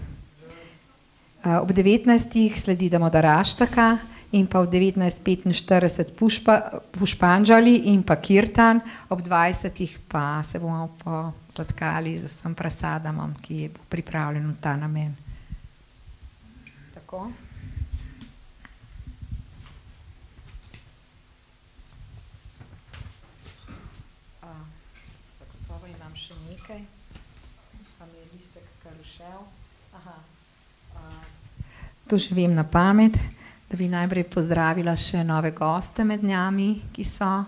Ob 19. sledi Damodaraštaka in pa ob 19:45 Pušpanđali in pa Kirtan, ob 20. pa se bomo posladkali z vsem prasadamom, ki je pripravljen v ta namen. Tako. Zagotovo imam še nekaj, pa mi je listek kar ušel. To že vem na pamet, da bi najprej pozdravila še nove goste med nami, ki so.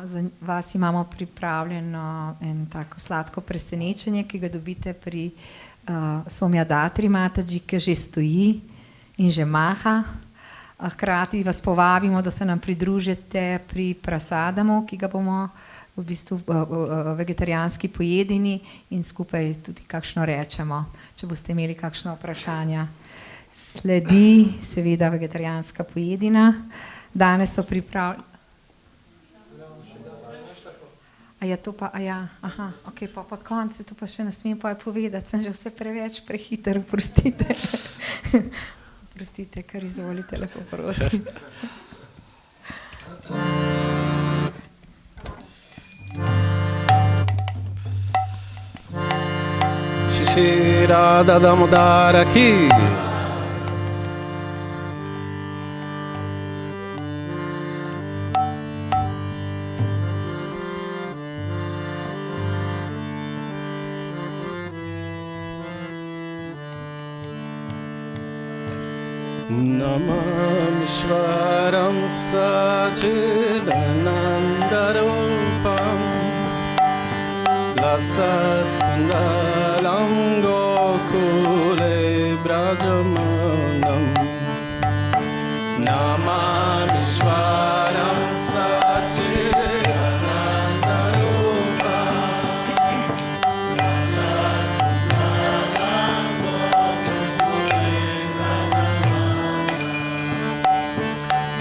Za vas imamo pripravljeno en tako sladko presenečenje, ki ga dobite pri Somjadatri Mataji, ki že stoji in že maha. Hkrati vas povabimo, da se nam pridružite pri prasadamu, ki ga bomo v bistvu vegetarijanski pojedini in skupaj tudi kakšno rečemo, če boste imeli kakšno vprašanja. Sledi seveda vegetarijanska pojedina. Danes so pripravljeni. Ok, pa konce, to pa še ne smem povedati, sem že vse preveč prehiter, oprostite. Oprostite, kar izvolite, lepo prosim. Shri Radha Damodara ki Namamishwaram Sachidanandarupam Lasatkandalam Gokule Brajamanam Namamishwaram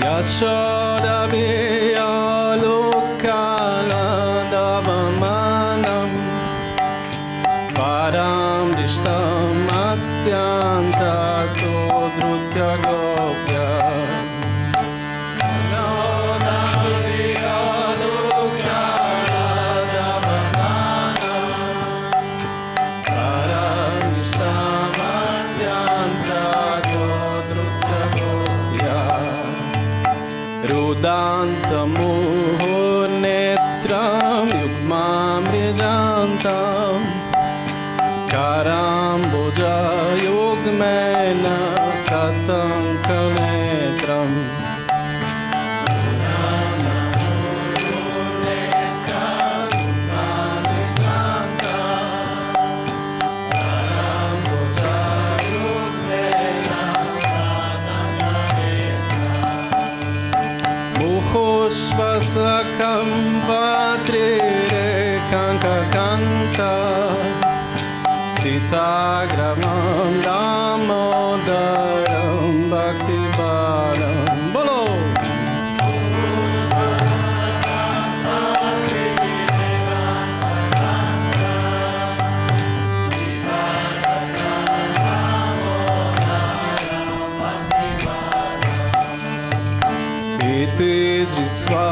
Yashoda Vyalukalandavamanam Param Dishtam Atyanta Kodrutya Gopya Yashoda Vyalukalandavamanam Param Dishtam Atyanta Kodrutya Gopya Rudantam Muhurnetram Yugmam Rijantam Karamboja Yugmena Satam Kametram Muhoshvasakam Patrire Kanka Kanta Stitagramam Damodaram Bhakti Balam Bolo!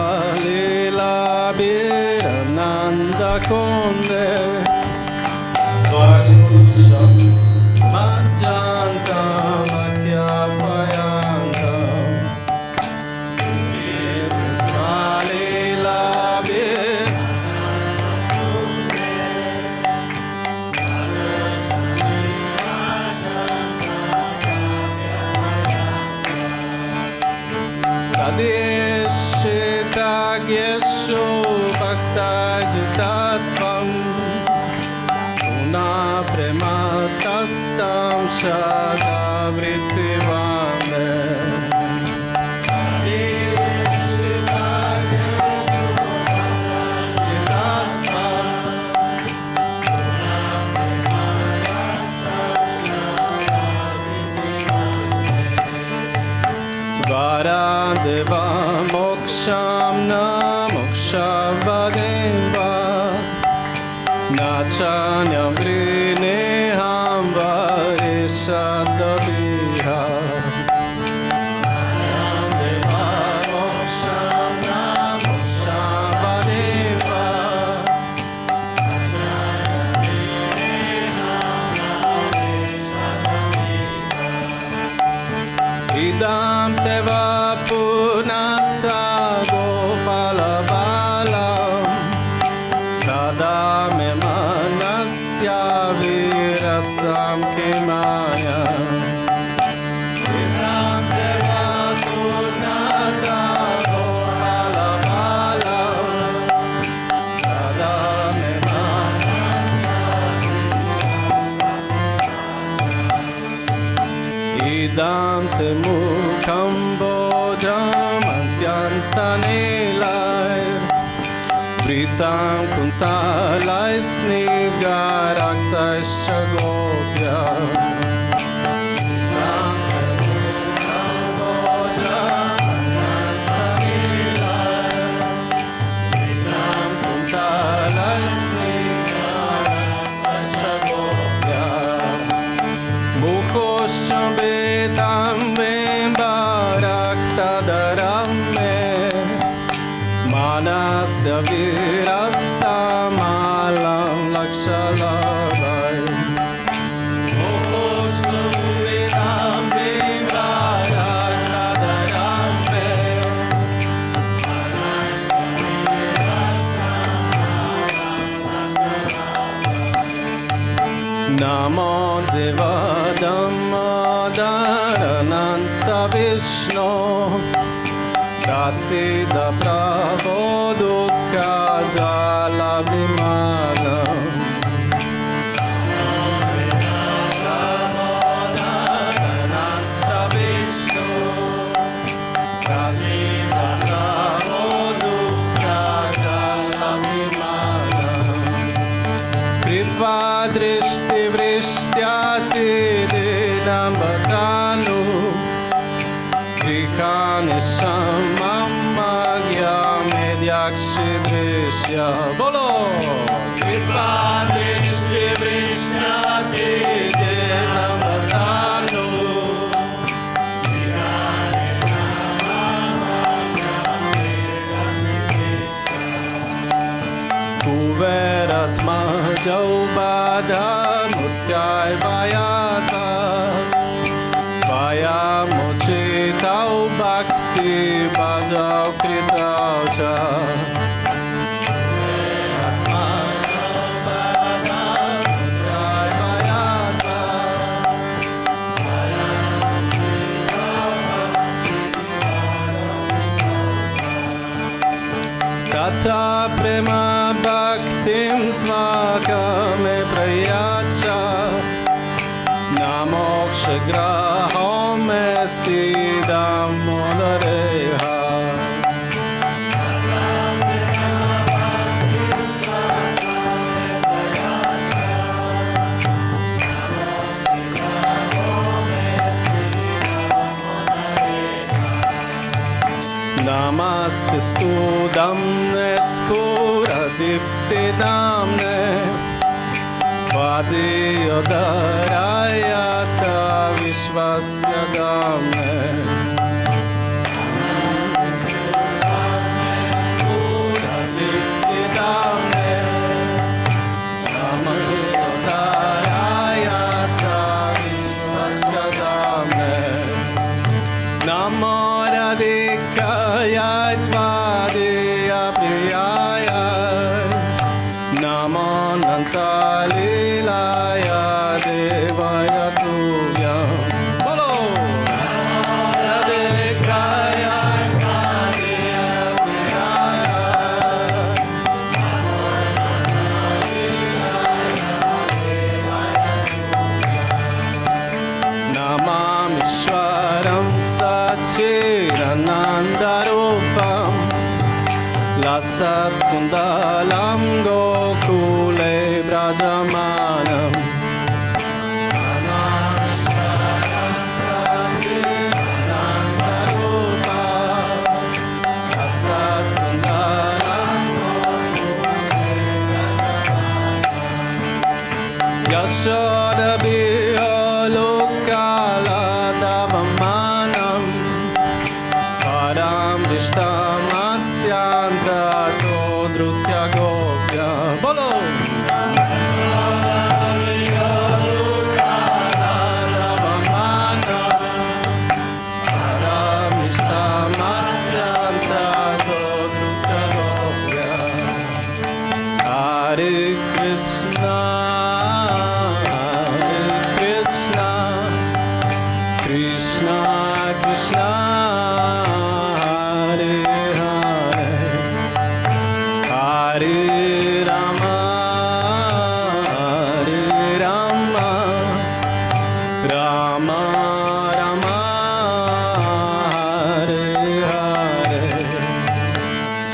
Drisvalila Birananda Konde Svajusam Madjantam Akyapayantam Drisvalila Birananda Konde Vairagyeshu bhaktajitatvam Guna prematastam shadavrittivame Varadeva moksham na mokshavadeva Nachanya vrineham varishadaviha Varadeva moksham na mokshavadeva Nachanya vrineham varishadaviha Idam teva punata gopalabalam Sada me manasya virastam kimaya Idam teva punata gopalabalam Sada me manasya Idam te mukham bojam antyantanelai Vritam kuntalai snigaraktaischa gopya Idam te mukham bojam antyantanelai Vritam kuntalai snigaraktaischa gopya Mukhoshcham vedam vembarakhtadaram me Manasya virastam alam lakshalavai Mukhoshcham vedam vembarakhtadaram me Manasya virastam Namo Deva Dhammadananta Vishnu Dasida Prabho Dukkha Jala Vimana Dhammadananta Vishnu Dasida Prabho Dukkha Jala Vimana Kripa Drishti Vrishyati Dinam Bhatanu Grikhani Samamagya Medyakshi Drishya Bolo! Kripa Drishti Vrishyati Dinam Bhatanu Grikhani Samamagya Medyakshi Drishya Kuveratma Jaubadha Mutyai Vayata Vaya Mochitau Bhakti Bhajau Kritau Cha Atma Jaubadha Mutyai Vayata Vaya Mochitau Bhakti Bhajau Kritau Cha Tata Prema Bhaktim Svakame Prayacha Namoksha Graham Estidam Modareha Namaste Studamne Spura Dipti Damne Bhakti-yoga Vishvasya Damne Lasat kundalam gokule brajamanam Yashoda Lokala Davamanam Param Dishtamathyanta Kodrutya Gopya Bolo! Hare Krishna Krishna Krishna Hare Hare Hare Rama Hare Rama Rama Rama Hare Hare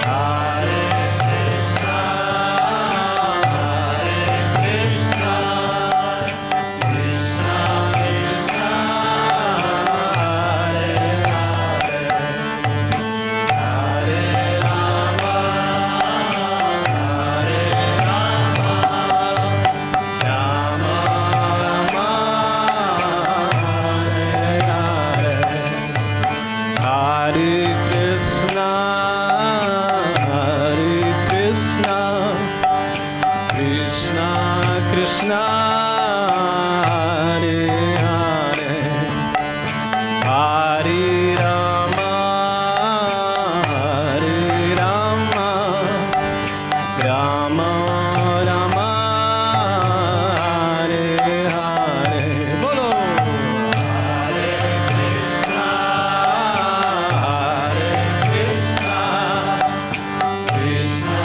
Hare Krishna Krishna Krishna Krishna Hare Hare Hare Rama Hare Rama Rama Rama Hare Hare Bolo Hare Krishna Krishna Krishna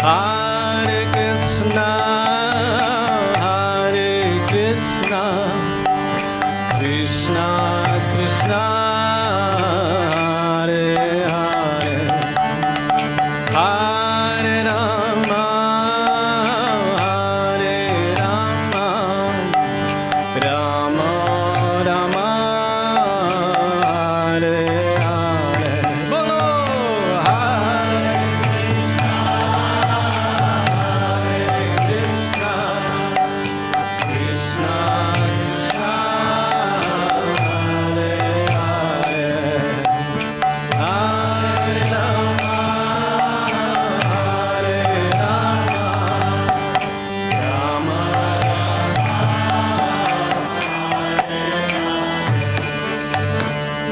Hare Krishna, Hare Krishna, Krishna Krishna, Hare Hare, Hare Rama, Hare Rama, Rama Rama, Hare Hare. Bolo Hare Krishna, Krishna Krishna, Hare Hare, Hare Rama, Hare Rama, Rama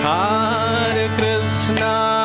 Hare Krishna.